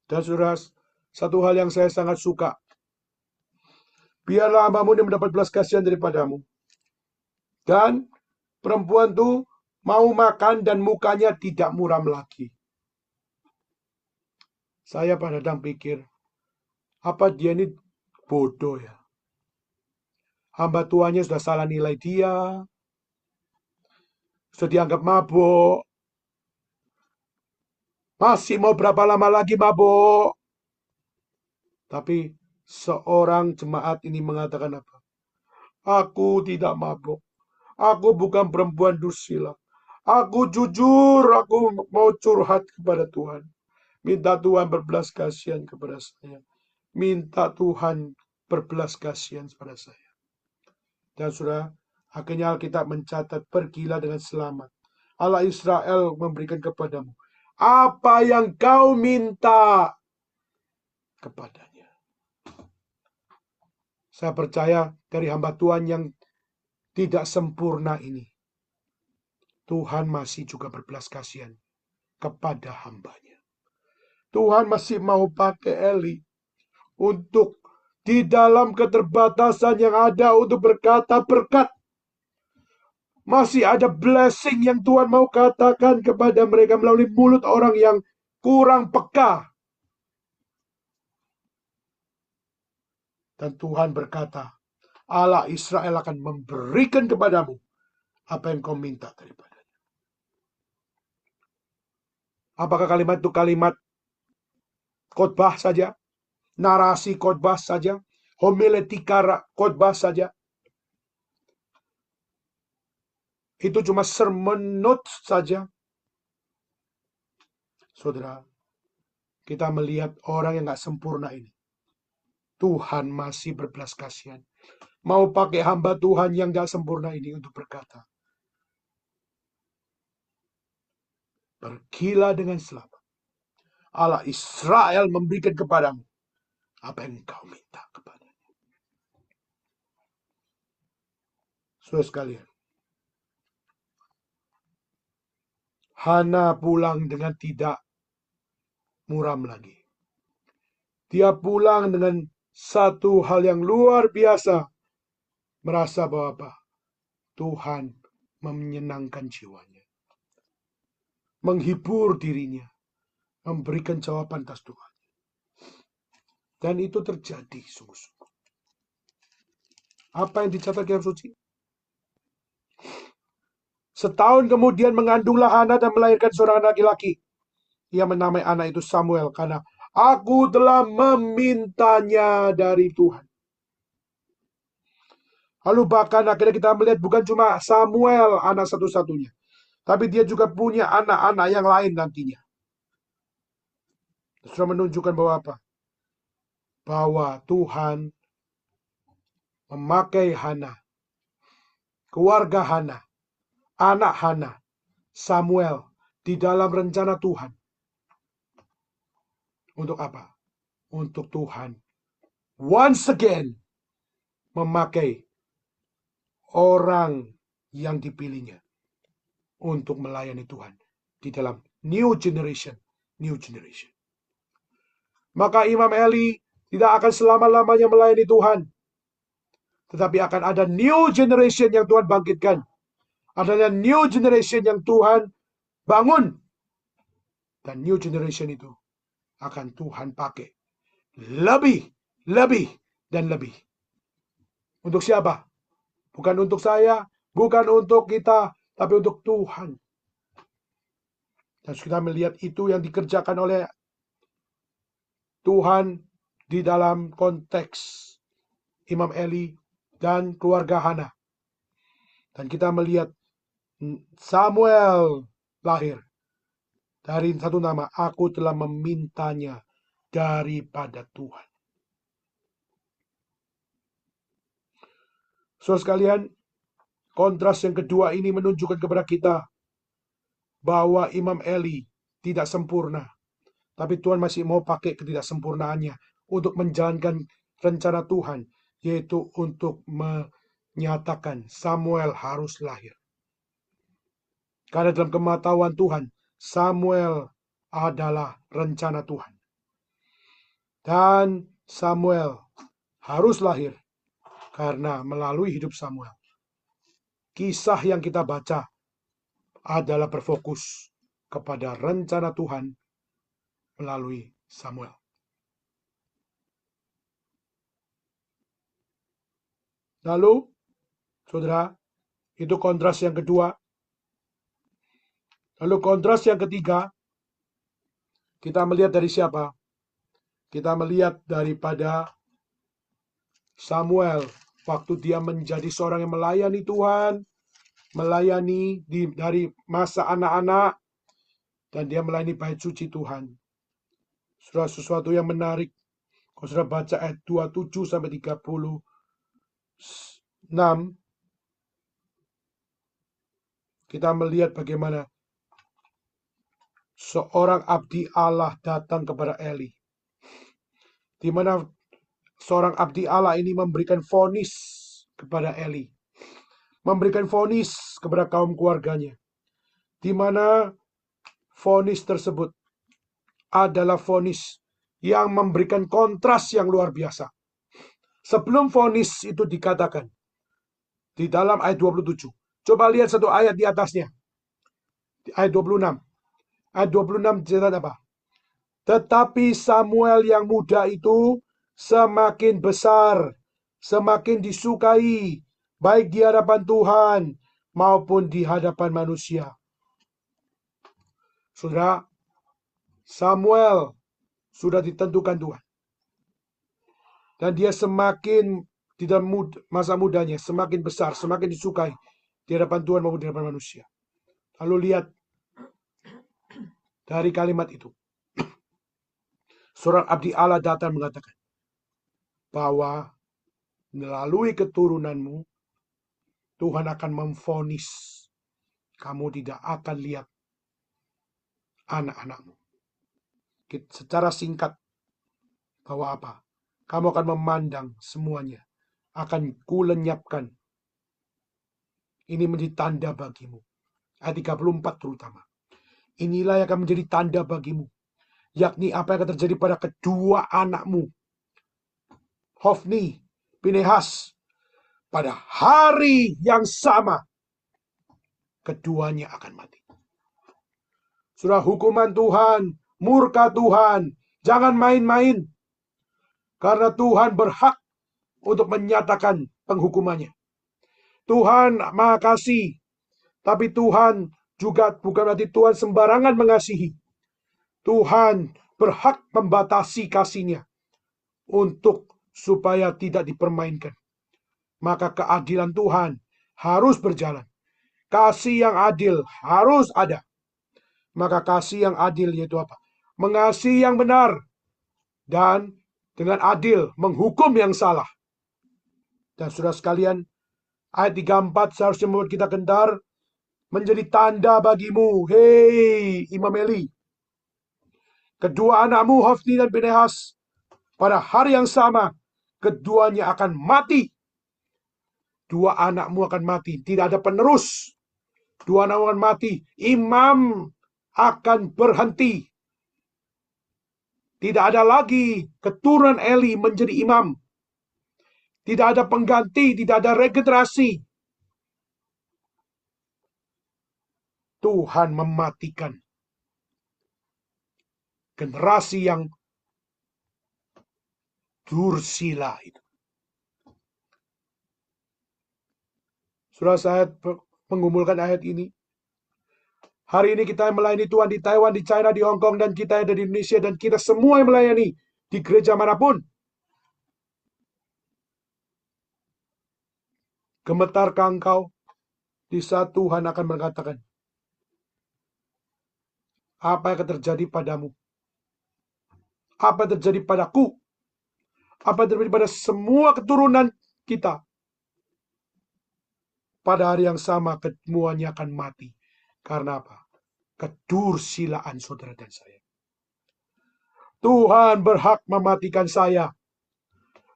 Dan saudara, satu hal yang saya sangat suka. Biarlah hambamu yang mendapat belas kasihan daripadamu. Dan perempuan itu mau makan dan mukanya tidak muram lagi. Saya kadang pikir, apa dia ini bodoh ya? Hamba tuannya sudah salah nilai dia, sudah dianggap mabuk, masih mau berapa lama lagi mabuk. Tapi seorang jemaat ini mengatakan apa? Aku tidak mabuk. Aku bukan perempuan dursila. Aku jujur, aku mau curhat kepada Tuhan. Minta Tuhan berbelas kasihan kepada saya. Minta Tuhan berbelas kasihan kepada saya. Dan saudara, akhirnya Alkitab mencatat, pergilah dengan selamat. Allah Israel memberikan kepadamu apa yang kau minta kepadanya. Saya percaya dari hamba Tuhan yang tidak sempurna ini, Tuhan masih juga berbelas kasihan kepada hambanya. Tuhan masih mau pakai Eli untuk di dalam keterbatasan yang ada untuk berkata berkat. Masih ada blessing yang Tuhan mau katakan kepada mereka melalui mulut orang yang kurang peka. Dan Tuhan berkata, Allah Israel akan memberikan kepadamu apa yang kau minta daripadanya. Apakah kalimat itu kalimat khotbah saja? Narasi khotbah saja? Homiletika khotbah saja? Itu cuma sermon notes saja? Saudara, kita melihat orang yang gak sempurna ini. Tuhan masih berbelas kasihan. Mau pakai hamba Tuhan yang gak sempurna ini untuk berkata, pergilah dengan selamat. Allah Israel memberikan kepadamu apa yang kau minta kepadanya. Saudara sekalian, Hana pulang dengan tidak muram lagi. Dia pulang dengan satu hal yang luar biasa. Merasa bahwa apa? Tuhan menyenangkan jiwanya. Menghibur dirinya. Memberikan jawaban atas Tuhan. Dan itu terjadi sungguh-sungguh. Apa yang dicatat kitab suci? Setahun kemudian mengandunglah Hana dan melahirkan seorang anak laki-laki. Ia menamai anak itu Samuel karena aku telah memintanya dari Tuhan. Lalu bahkan akhirnya kita melihat bukan cuma Samuel anak satu-satunya. Tapi dia juga punya anak-anak yang lain nantinya. Sudah menunjukkan bahwa apa? Bahwa Tuhan memakai Hana, keluarga Hana, anak Hana, Samuel di dalam rencana Tuhan. Untuk apa? Untuk Tuhan once again memakai orang yang dipilihnya untuk melayani Tuhan di dalam new generation. Maka Imam Eli tidak akan selama-lamanya melayani Tuhan. Tetapi akan ada new generation yang Tuhan bangkitkan. Adanya new generation yang Tuhan bangun. Dan new generation itu akan Tuhan pakai lebih, dan lebih. Untuk siapa? Bukan untuk saya, bukan untuk kita, tapi untuk Tuhan. Dan kita melihat itu yang dikerjakan oleh Tuhan di dalam konteks Imam Eli dan keluarga Hana. Dan kita melihat Samuel lahir dari satu nama, aku telah memintanya daripada Tuhan. Saudara sekalian, kontras yang kedua ini menunjukkan kepada kita bahwa Imam Eli tidak sempurna. Tapi Tuhan masih mau pakai ketidaksempurnaannya untuk menjalankan rencana Tuhan, yaitu untuk menyatakan Samuel harus lahir. Karena dalam pengetahuan Tuhan, Samuel adalah rencana Tuhan. Dan Samuel harus lahir karena melalui hidup Samuel, kisah yang kita baca adalah berfokus kepada rencana Tuhan melalui Samuel. Lalu, saudara, itu kontras yang kedua. Lalu kontras yang ketiga, kita melihat dari siapa? Kita melihat daripada Samuel, waktu dia menjadi seorang yang melayani Tuhan, melayani dari masa anak-anak, dan dia melayani bait suci Tuhan. Saudara, sesuatu yang menarik. Kalau saudara baca ayat 27 sampai 36, kita melihat bagaimana seorang abdi Allah datang kepada Eli. Di mana seorang abdi Allah ini memberikan vonis kepada Eli. Memberikan vonis kepada kaum keluarganya. Di mana vonis tersebut adalah vonis yang memberikan kontras yang luar biasa. Sebelum vonis itu dikatakan di dalam ayat 27. Coba lihat satu ayat di atasnya. Di ayat 26. Ayat 26 cerita apa? Tetapi Samuel yang muda itu semakin besar semakin disukai, baik di hadapan Tuhan maupun di hadapan manusia. Saudara, Samuel sudah ditentukan Tuhan. Dan dia semakin di dalam masa mudanya, semakin besar, semakin disukai di hadapan Tuhan maupun di hadapan manusia. Lalu lihat dari kalimat itu. Seorang abdi Allah datang mengatakan bahwa melalui keturunanmu, Tuhan akan memvonis kamu tidak akan lihat anak-anakmu. Secara singkat, bahwa apa? Kamu akan memandang semuanya. Akan kulenyapkan. Ini menjadi tanda bagimu. Ayat 34 terutama. Inilah yang akan menjadi tanda bagimu. Yakni apa yang akan terjadi pada kedua anakmu. Hofni, Pinehas. Pada hari yang sama. Keduanya akan mati. Surah hukuman Tuhan. Murka Tuhan. Jangan main-main. Karena Tuhan berhak untuk menyatakan penghukumannya. Tuhan Maha Kasih. Tapi Tuhan juga bukan berarti Tuhan sembarangan mengasihi. Tuhan berhak membatasi kasihnya untuk supaya tidak dipermainkan. Maka keadilan Tuhan harus berjalan. Kasih yang adil harus ada. Maka kasih yang adil yaitu apa? Mengasihi yang benar dan dengan adil menghukum yang salah. Dan saudara sekalian, ayat 34 seharusnya membuat kita gentar, menjadi tanda bagimu, hei Imam Eli. Kedua anakmu Hofni dan Pinehas, pada hari yang sama, keduanya akan mati. Dua anakmu akan mati, tidak ada penerus. Dua anakmu akan mati, imam akan berhenti. Tidak ada lagi keturunan Eli menjadi imam. Tidak ada pengganti, tidak ada regenerasi. Tuhan mematikan generasi yang dursila itu. Sudah saya menggumulkan ayat ini. Hari ini kita yang melayani Tuhan di Taiwan, di China, di Hong Kong, dan kita yang ada di Indonesia, dan kita semua yang melayani di gereja manapun. Gemetarkah engkau di saat Tuhan akan mengatakan, apa yang akan terjadi padamu? Apa yang terjadi padaku? Apa yang terjadi pada semua keturunan kita? Pada hari yang sama, keduanya akan mati. Karena apa? Kedursilaan saudara dan saya. Tuhan berhak mematikan saya.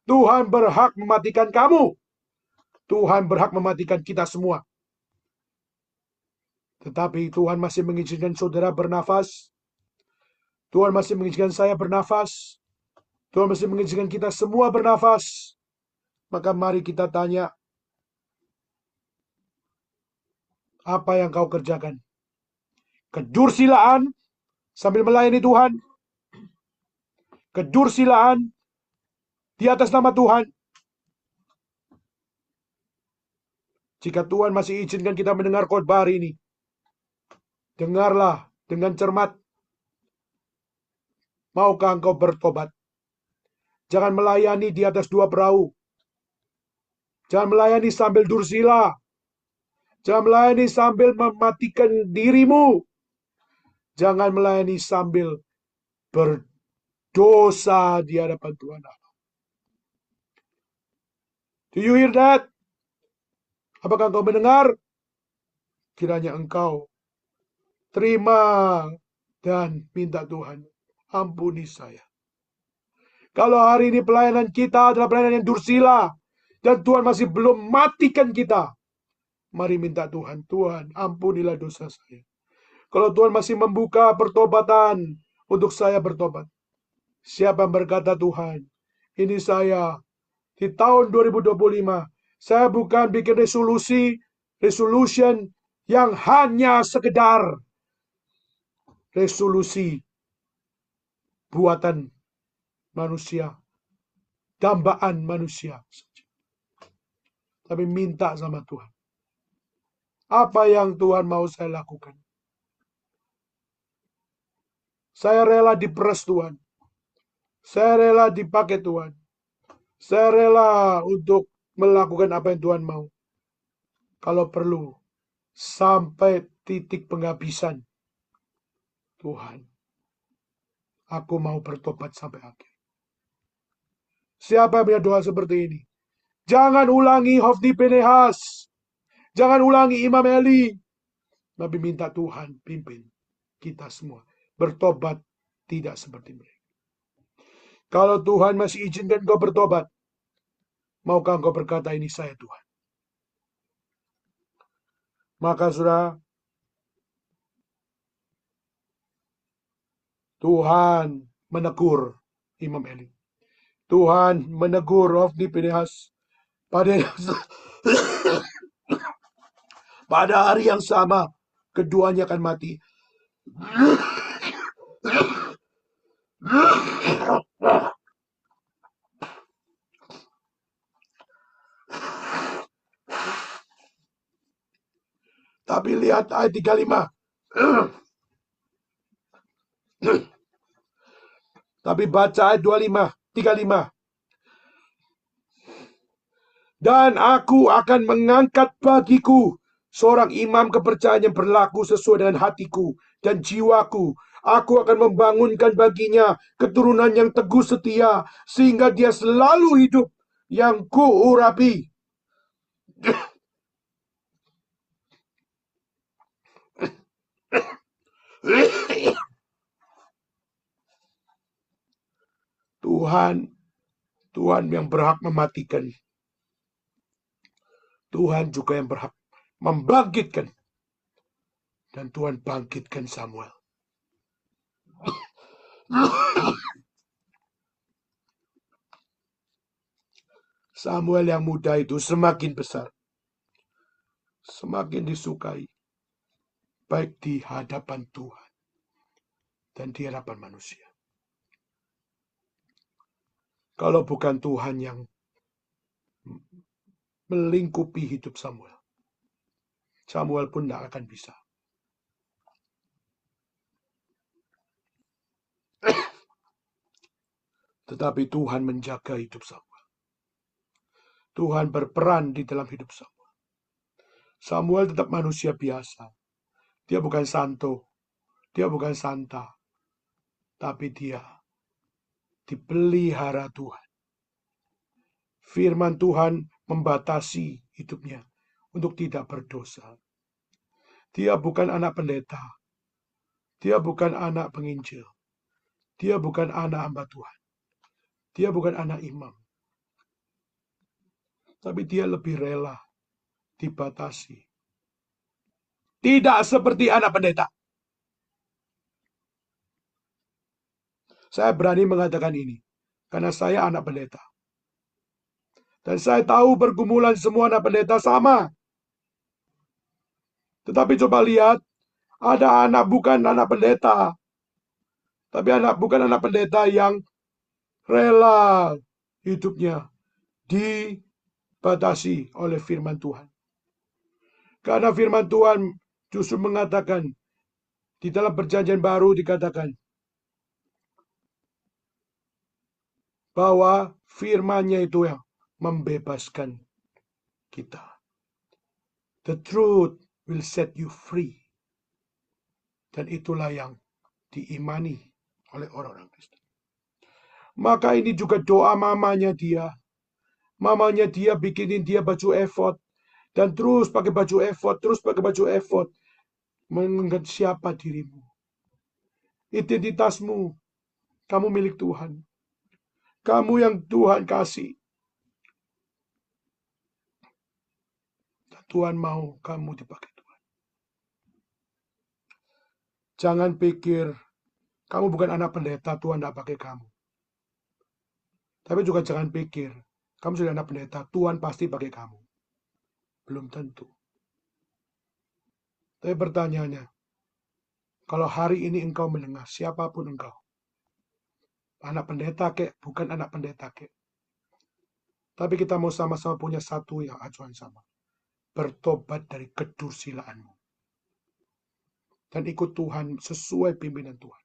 Tuhan berhak mematikan kamu. Tuhan berhak mematikan kita semua. Tetapi Tuhan masih mengizinkan saudara bernafas. Tuhan masih mengizinkan saya bernafas. Tuhan masih mengizinkan kita semua bernafas. Maka mari kita tanya, apa yang kau kerjakan? Kedursilaan sambil melayani Tuhan. Kedursilaan di atas nama Tuhan. Jika Tuhan masih izinkan kita mendengar khotbah hari ini, dengarlah dengan cermat. Maukah engkau bertobat? Jangan melayani di atas dua perahu. Jangan melayani sambil dursila. Jangan melayani sambil mematikan dirimu. Jangan melayani sambil berdosa di hadapan Tuhan Allah. Do you hear that? Apakah engkau mendengar? Kiranya engkau terima dan minta Tuhan, ampuni saya. Kalau hari ini pelayanan kita adalah pelayanan yang dursila, dan Tuhan masih belum matikan kita, mari minta Tuhan, Tuhan ampunilah dosa saya. Kalau Tuhan masih membuka pertobatan untuk saya bertobat. Siapa yang berkata, Tuhan, ini saya di tahun 2025, saya bukan bikin resolution yang hanya sekedar resolusi buatan manusia, dambaan manusia. Tapi minta sama Tuhan. Apa yang Tuhan mau saya lakukan? Saya rela diperas Tuhan. Saya rela dipakai Tuhan. Saya rela untuk melakukan apa yang Tuhan mau. Kalau perlu, sampai titik penghabisan. Tuhan, aku mau bertobat sampai akhir. Siapa yang punya doa seperti ini? Jangan ulangi Hofni Pinehas. Jangan ulangi Imam Eli. Tapi minta Tuhan pimpin kita semua. Bertobat tidak seperti mereka. Kalau Tuhan masih izinkan kau bertobat, maukah engkau berkata, ini saya Tuhan? Maka saudara, Tuhan menegur Imam Eli. Tuhan menegur Hofni Pinehas. Pada hari yang sama, keduanya akan mati. Tapi lihat ayat 35. Tapi baca ayat 25, 35. Dan aku akan mengangkat bagiku seorang imam kepercayaan yang berlaku sesuai dengan hatiku dan jiwaku. Aku akan membangunkan baginya keturunan yang teguh setia, sehingga dia selalu hidup yang kuurapi. Tuhan yang berhak mematikan. Tuhan juga yang berhak membangkitkan. Dan Tuhan bangkitkan Samuel. Samuel yang muda itu semakin besar. Semakin disukai. Baik di hadapan Tuhan dan di hadapan manusia. Kalau bukan Tuhan yang melingkupi hidup Samuel, Samuel pun tidak akan bisa. Tetapi Tuhan menjaga hidup Samuel. Tuhan berperan di dalam hidup Samuel. Samuel tetap manusia biasa. Dia bukan santo. Dia bukan santa. Tapi dia dipelihara Tuhan. Firman Tuhan membatasi hidupnya untuk tidak berdosa. Dia bukan anak pendeta. Dia bukan anak penginjil. Dia bukan anak hamba Tuhan. Dia bukan anak imam. Tapi dia lebih rela dibatasi. Tidak seperti anak pendeta. Saya berani mengatakan ini. Karena saya anak pendeta. Dan saya tahu pergumulan semua anak pendeta sama. Tetapi coba lihat. Ada anak bukan anak pendeta. Tapi bukan anak pendeta yang rela hidupnya dibatasi oleh firman Tuhan. Karena firman Tuhan justru mengatakan, di dalam perjanjian baru dikatakan, bahwa firman-Nya itu yang membebaskan kita. The truth will set you free. Dan itulah yang diimani oleh orang-orang Kristen. Maka ini juga doa mamanya dia. Mamanya dia bikinin dia baju efod. Dan terus pakai baju efod, terus pakai baju efod. Mengingat siapa dirimu. Identitasmu. Kamu milik Tuhan. Kamu yang Tuhan kasih. Dan Tuhan mau kamu dipakai Tuhan. Jangan pikir kamu bukan anak pendeta, Tuhan tidak pakai kamu. Tapi juga jangan pikir kamu sudah anak pendeta, Tuhan pasti pakai kamu. Belum tentu. Tapi pertanyaannya, kalau hari ini engkau mendengar, siapapun engkau, anak pendeta kek, bukan anak pendeta kek, Tapi kita mau sama-sama punya satu yang acuan sama. Bertobat dari kedursilaanmu. Dan ikut Tuhan sesuai pimpinan Tuhan.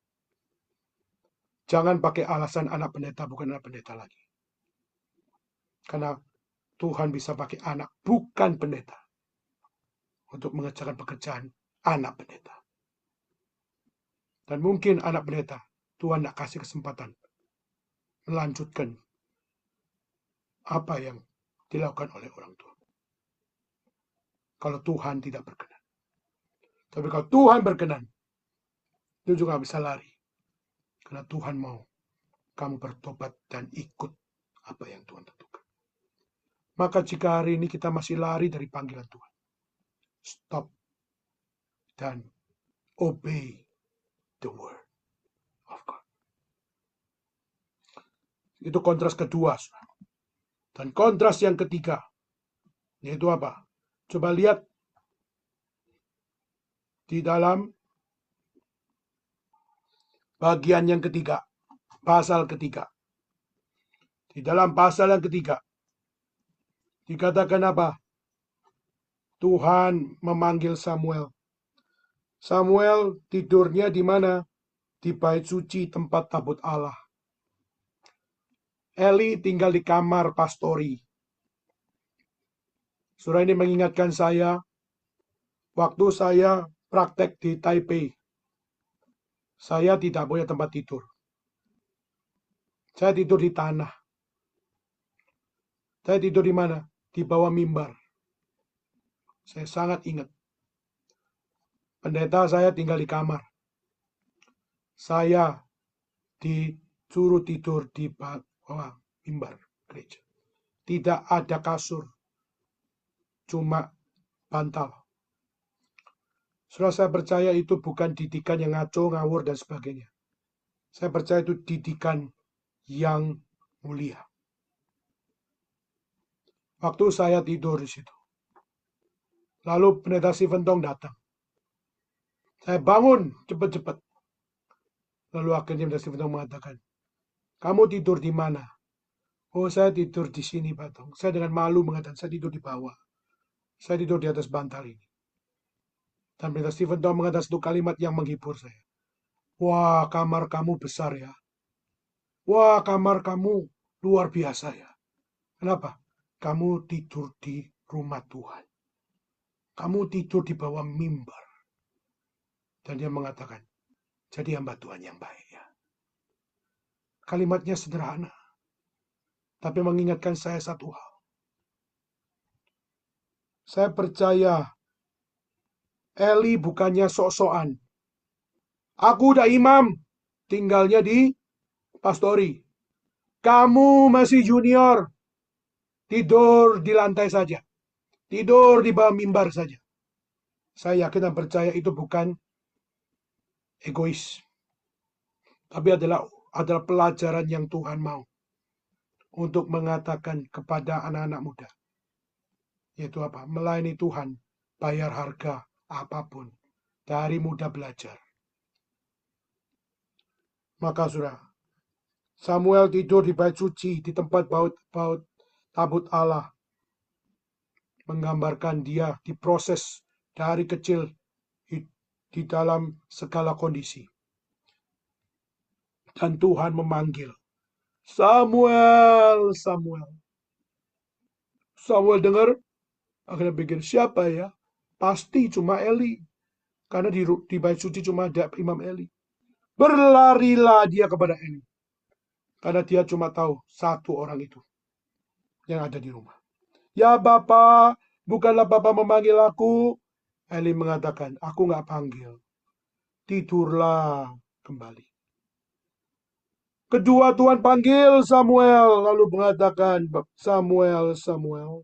Jangan pakai alasan anak pendeta bukan anak pendeta lagi. Karena Tuhan bisa pakai anak bukan pendeta untuk mengerjakan pekerjaan anak pendeta. Dan mungkin anak pendeta Tuhan tidak kasih kesempatan melanjutkan apa yang dilakukan oleh orang tua. Kalau Tuhan tidak berkenan. Tapi kalau Tuhan berkenan, itu juga bisa lari. Karena Tuhan mau kamu bertobat dan ikut apa yang Tuhan tentukan. Maka jika hari ini kita masih lari dari panggilan Tuhan, stop dan obey the word of God. Itu kontras kedua. Dan kontras yang ketiga, yaitu apa? Coba lihat di dalam bagian yang ketiga, pasal ketiga. Di dalam pasal yang ketiga, dikatakan apa? Tuhan memanggil Samuel. Samuel tidurnya di mana? Di bait suci tempat tabut Allah. Eli tinggal di kamar pastori. Surah ini mengingatkan saya, waktu saya praktek di Taipei, saya tidak punya tempat tidur. Saya tidur di tanah. Saya tidur di mana? Di bawah mimbar. Saya sangat ingat. Pendeta saya tinggal di kamar. Saya disuruh tidur di bawah mimbar gereja. Tidak ada kasur. Cuma bantal. Saudara, saya percaya itu bukan didikan yang ngaco, ngawur, dan sebagainya. Saya percaya itu didikan yang mulia. Waktu saya tidur di situ, lalu pendeta Stephen Tong datang. Saya bangun cepat-cepat. Lalu akhirnya pendeta Stephen Tong mengatakan, kamu tidur di mana? Oh, saya tidur di sini, Pak Tong. Saya dengan malu mengatakan, saya tidur di bawah. Saya tidur di atas bantal ini. Dan pendeta Stephen Tong mengatakan satu kalimat yang menghibur saya. Wah, kamar kamu besar ya. Wah, kamar kamu luar biasa ya. Kenapa? Kamu tidur di rumah Tuhan. Kamu tidur di bawah mimbar. Dan dia mengatakan, jadi hamba Tuhan yang baik ya. Kalimatnya sederhana. Tapi mengingatkan saya satu hal. Saya percaya Eli bukannya sok-sokan. Aku udah imam, tinggalnya di pastori. Kamu masih junior, tidur di lantai saja. Tidur di bawah mimbar saja. Saya yakin dan percaya itu bukan egois. Tapi adalah pelajaran yang Tuhan mau. Untuk mengatakan kepada anak-anak muda. Yaitu apa? Melayani Tuhan. Bayar harga apapun. Dari muda belajar. Maka saudara, Samuel tidur di bait suci. Di tempat baut tabut Allah. Menggambarkan dia diproses dari kecil. Di dalam segala kondisi. Dan Tuhan memanggil. Samuel, Samuel. Samuel dengar, akhirnya pikir, siapa ya? Pasti cuma Eli. Karena di bait suci cuma ada Imam Eli. Berlarilah dia kepada Eli. Karena dia cuma tahu satu orang itu yang ada di rumah. Ya Bapa, bukanlah Bapa memanggil aku. Eli mengatakan, aku nggak panggil. Tidurlah kembali. Kedua Tuhan panggil Samuel, lalu mengatakan, Samuel, Samuel.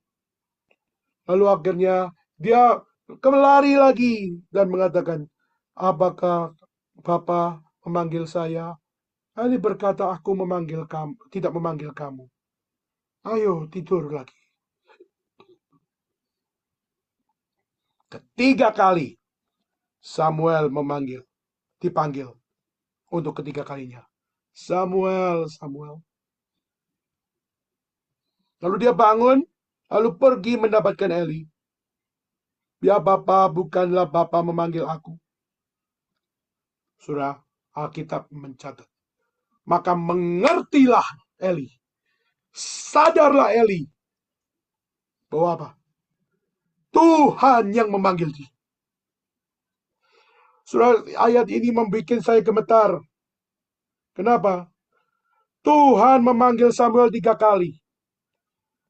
Lalu akhirnya dia kembali lagi dan mengatakan, apakah Bapa memanggil saya? Eli berkata, aku memanggil kamu, tidak memanggil kamu. Ayo tidur lagi. Ketiga kali Samuel dipanggil untuk ketiga kalinya. Samuel, Samuel. Lalu dia bangun, lalu pergi mendapatkan Eli. Ya Bapa, bukanlah Bapa memanggil aku. Surah Alkitab mencatat. Maka mengertilah Eli. Sadarlah Eli. Bahwa apa? Tuhan yang memanggil dia. Surah ayat ini membuat saya gemetar. Kenapa? Tuhan memanggil Samuel 3 kali.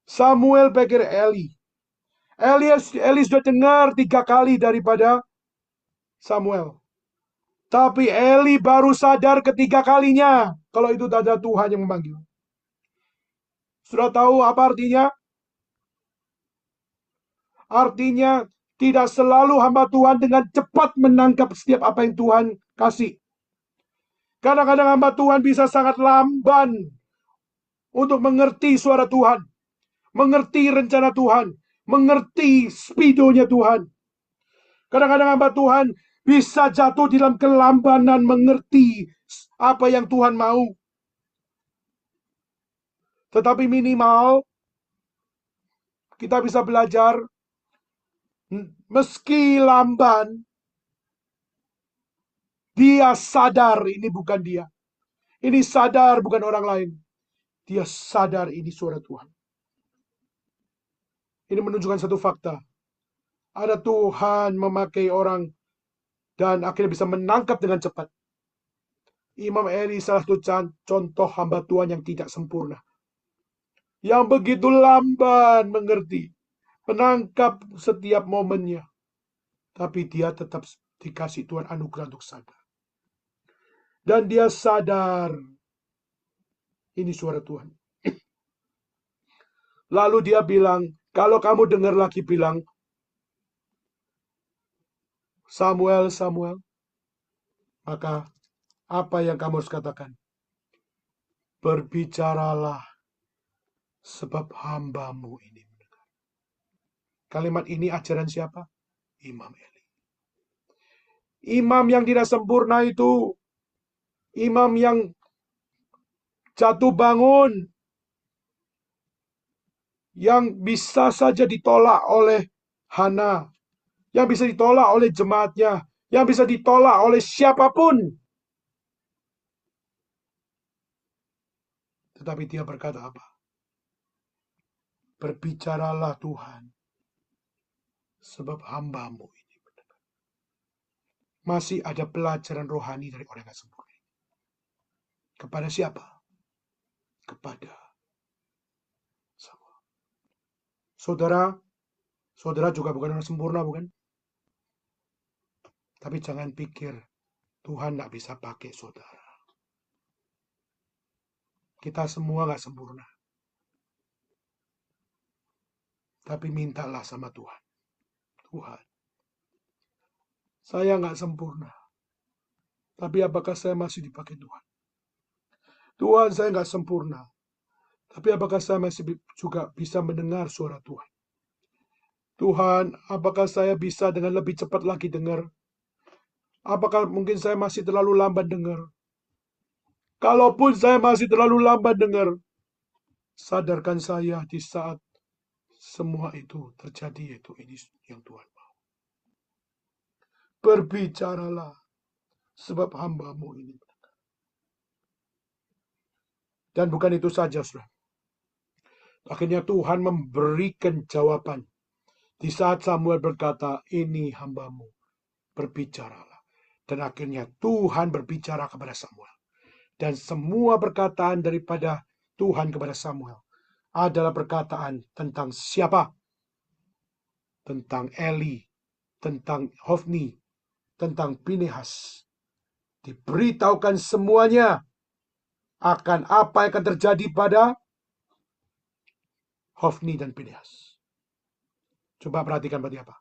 Samuel pikir Eli. Eli sudah dengar 3 kali daripada Samuel. Tapi Eli baru sadar ketiga kalinya kalau itu ada Tuhan yang memanggil. Sudah tahu apa artinya? Artinya tidak selalu hamba Tuhan dengan cepat menangkap setiap apa yang Tuhan kasih. Kadang-kadang hamba Tuhan bisa sangat lamban untuk mengerti suara Tuhan, mengerti rencana Tuhan, mengerti spidonya Tuhan. Kadang-kadang hamba Tuhan bisa jatuh dalam kelambanan mengerti apa yang Tuhan mau. Tetapi minimal kita bisa belajar meski lamban, dia sadar ini bukan dia. Ini sadar bukan orang lain. Dia sadar ini suara Tuhan. Ini menunjukkan satu fakta. Ada Tuhan memakai orang dan akhirnya bisa menangkap dengan cepat. Imam Eli salah satu contoh hamba Tuhan yang tidak sempurna. Yang begitu lamban mengerti. Menangkap setiap momennya. Tapi dia tetap dikasih Tuhan anugerah untuk sadar. Dan dia sadar ini suara Tuhan. Lalu dia bilang, kalau kamu dengar lagi bilang, Samuel, Samuel, maka apa yang kamu harus katakan? Berbicaralah, sebab hambamu ini mendengar. Kalimat ini ajaran siapa? Imam Eli. Imam yang tidak sempurna itu, imam yang jatuh bangun, yang bisa saja ditolak oleh Hana, yang bisa ditolak oleh jemaatnya, yang bisa ditolak oleh siapapun. Tetapi dia berkata apa? Berbicaralah Tuhan, sebab hambamu ini mendengar. Masih ada pelajaran rohani dari orang yang sempurna. Kepada siapa? Kepada semua. Saudara juga bukan orang sempurna, bukan? Tapi jangan pikir Tuhan tidak bisa pakai saudara. Kita semua gak sempurna. Tapi mintalah sama Tuhan. Tuhan, saya gak sempurna. Tapi apakah saya masih dipakai Tuhan? Tuhan, saya gak sempurna. Tapi apakah saya masih juga bisa mendengar suara Tuhan? Tuhan, apakah saya bisa dengan lebih cepat lagi dengar? Apakah mungkin saya masih terlalu lambat dengar? Kalaupun saya masih terlalu lambat dengar, sadarkan saya di saat semua itu terjadi, yaitu ini yang Tuhan mau. Berbicaralah, sebab hambamu ini mendengar. Dan bukan itu saja, saudara. Akhirnya Tuhan memberikan jawaban. Di saat Samuel berkata, ini hambamu, berbicaralah. Dan akhirnya Tuhan berbicara kepada Samuel. Dan semua perkataan daripada Tuhan kepada Samuel adalah perkataan tentang siapa? Tentang Eli, tentang Hofni, tentang Pinehas. Diberitahukan semuanya akan apa yang akan terjadi pada Hofni dan Pinehas. Coba perhatikan berarti apa?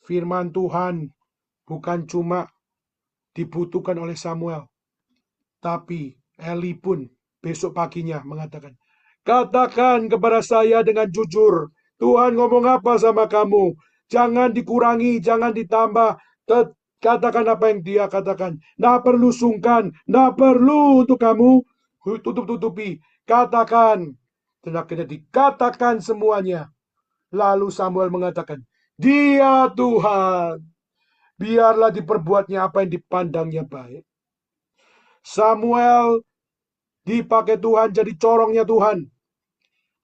Firman Tuhan bukan cuma dibutuhkan oleh Samuel, tapi Eli pun besok paginya mengatakan, katakan kepada saya dengan jujur, Tuhan ngomong apa sama kamu? Jangan dikurangi, jangan ditambah. Katakan apa yang dia katakan. Nggak perlu sungkan, nggak perlu untuk kamu tutup-tutupi. Katakan, Dan akhirnya dikatakan semuanya. Lalu Samuel mengatakan, "Dia Tuhan, biarlah diperbuatnya apa yang dipandangnya baik." Samuel dipakai Tuhan jadi corongnya Tuhan,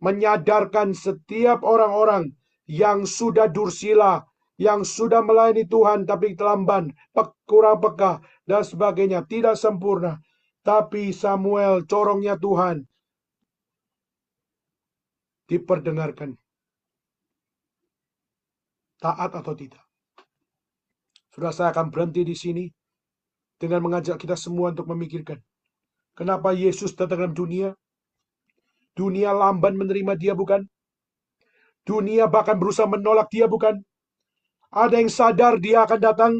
menyadarkan setiap orang-orang yang sudah dursila, yang sudah melayani Tuhan tapi lamban, kurang peka, dan sebagainya, tidak sempurna. Tapi Samuel, corongnya Tuhan, diperdengarkan. Taat atau tidak. Sudah, saya akan berhenti di sini dengan mengajak kita semua untuk memikirkan, kenapa Yesus datang dalam dunia? Dunia lamban menerima dia, bukan? Dunia bahkan berusaha menolak dia, bukan? Ada yang sadar dia akan datang,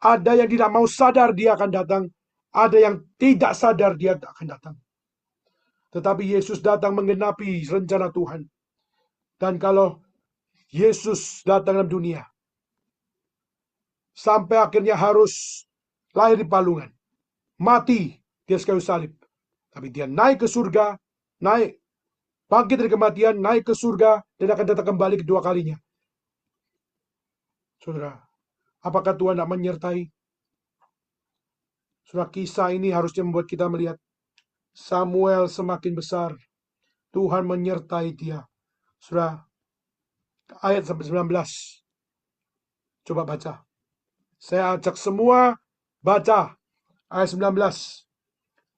ada yang tidak mau sadar dia akan datang, ada yang tidak sadar dia akan datang. Tetapi Yesus datang menggenapi rencana Tuhan. Dan kalau Yesus datang dalam dunia, sampai akhirnya harus lahir di palungan, mati di atas kayu salib, tapi dia naik ke surga, naik, bangkit dari kematian, naik ke surga, dan akan datang kembali kedua kalinya. Saudara, apakah Tuhan tidak menyertai? Saudara, kisah ini harusnya membuat kita melihat Samuel semakin besar, Tuhan menyertai dia. Saudara, ayat sampai 19. Coba baca. Saya ajak semua baca ayat 19.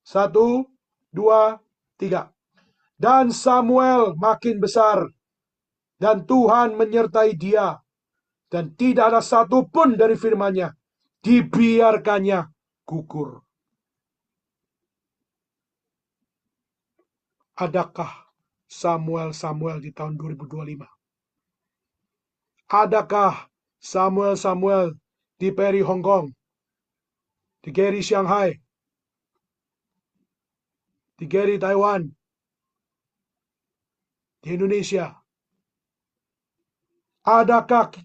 1, 2, 3. Dan Samuel makin besar, dan Tuhan menyertai dia, dan tidak ada satupun dari firman-Nya dibiarkannya gugur. Adakah Samuel di tahun 2025? Adakah Samuel di Perry Hong Kong, di Gary Shanghai, di Gary Taiwan, di Indonesia? Adakah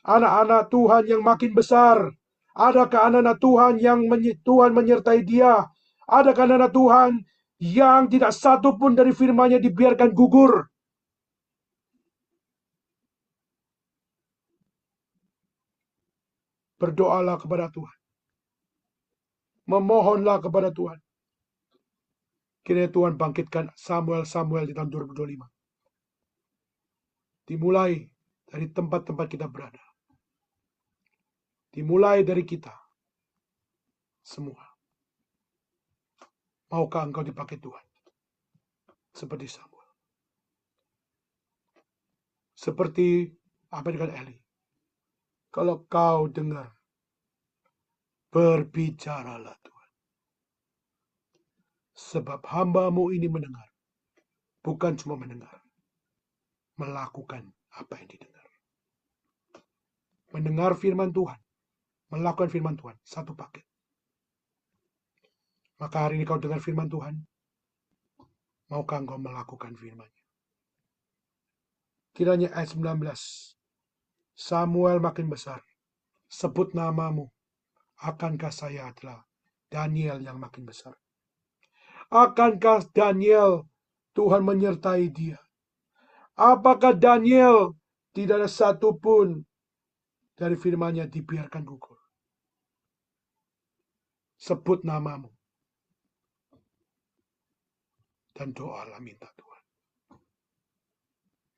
anak-anak Tuhan yang makin besar? Adakah anak-anak Tuhan yang Tuhan menyertai dia? Adakah anak-anak Tuhan yang tidak satu pun dari firman-Nya dibiarkan gugur? Berdoalah kepada Tuhan. Memohonlah kepada Tuhan. Kiranya Tuhan bangkitkan Samuel di tahun 2025. Dimulai dari tempat-tempat kita berada. Dimulai dari kita semua. Maukah engkau dipakai Tuhan? Seperti Samuel. Seperti apa dengan Eli. Kalau kau dengar, berbicaralah Tuhan. Sebab hamba-Mu ini mendengar. Bukan cuma mendengar. Melakukan apa yang didengar. Mendengar firman Tuhan. Melakukan firman Tuhan. Satu paket. Maka hari ini kau dengar firman Tuhan. Maukah engkau melakukan firman-Nya? Kiranya ayat 19. Samuel makin besar. Sebut namamu. Akankah saya adalah Daniel yang makin besar? Akankah Daniel Tuhan menyertai dia? Apakah Daniel tidak ada satupun dari firman-Nya dibiarkan gugur? Sebut namamu. Dan doalah minta Tuhan.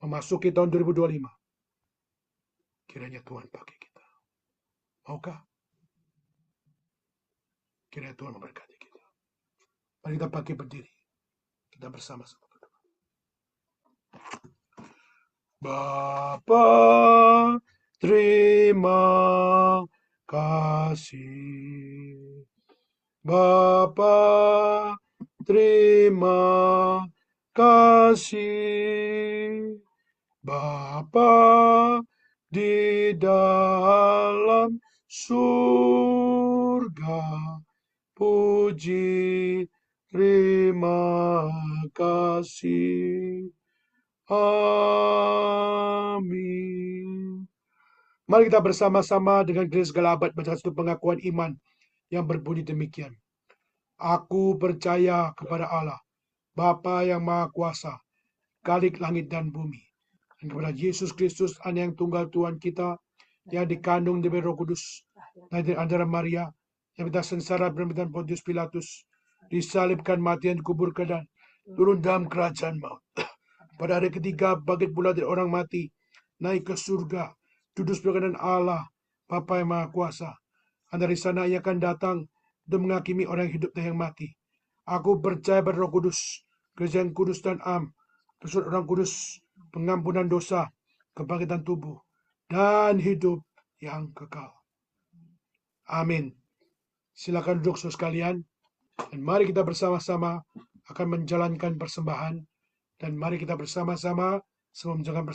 Memasuki tahun 2025. Kiranya Tuhan pakai kita. Maukah? Kiranya Tuhan memberkati kita. Mari kita pakai berdiri. Kita bersama-sama berdoa. Bapa, terima kasih. Bapa, terima kasih. Bapa di dalam surga, puji, terima kasih. Amin. Mari kita bersama-sama dengan gereja segala abad baca satu pengakuan iman yang berbunyi demikian. Aku percaya kepada Allah, Bapa yang Maha Kuasa, Khalik langit dan bumi. Dan kepada Yesus Kristus, anak yang tunggal Tuhan kita, yang dikandung dari Roh Kudus, dari antara Maria, yang kita sengsara bermatan Pontius Pilatus, disalibkan, mati dan dikuburkan, dan turun dalam kerajaan maut. Pada hari ketiga bangkit pula dari orang mati, naik ke surga, duduk sebelah kanan Allah, Bapa yang Maha Kuasa. Dan dari sana ia akan datang untuk menghakimi orang yang hidup dan yang mati. Aku percaya pada Roh Kudus, Gereja yang kudus dan am, persekutuan orang kudus, pengampunan dosa, kebangkitan tubuh, dan hidup yang kekal. Amin. Silakan duduk saudara sekalian, dan mari kita bersama-sama akan menjalankan persembahan, dan mari kita bersama-sama sebelum menjalankan persembahan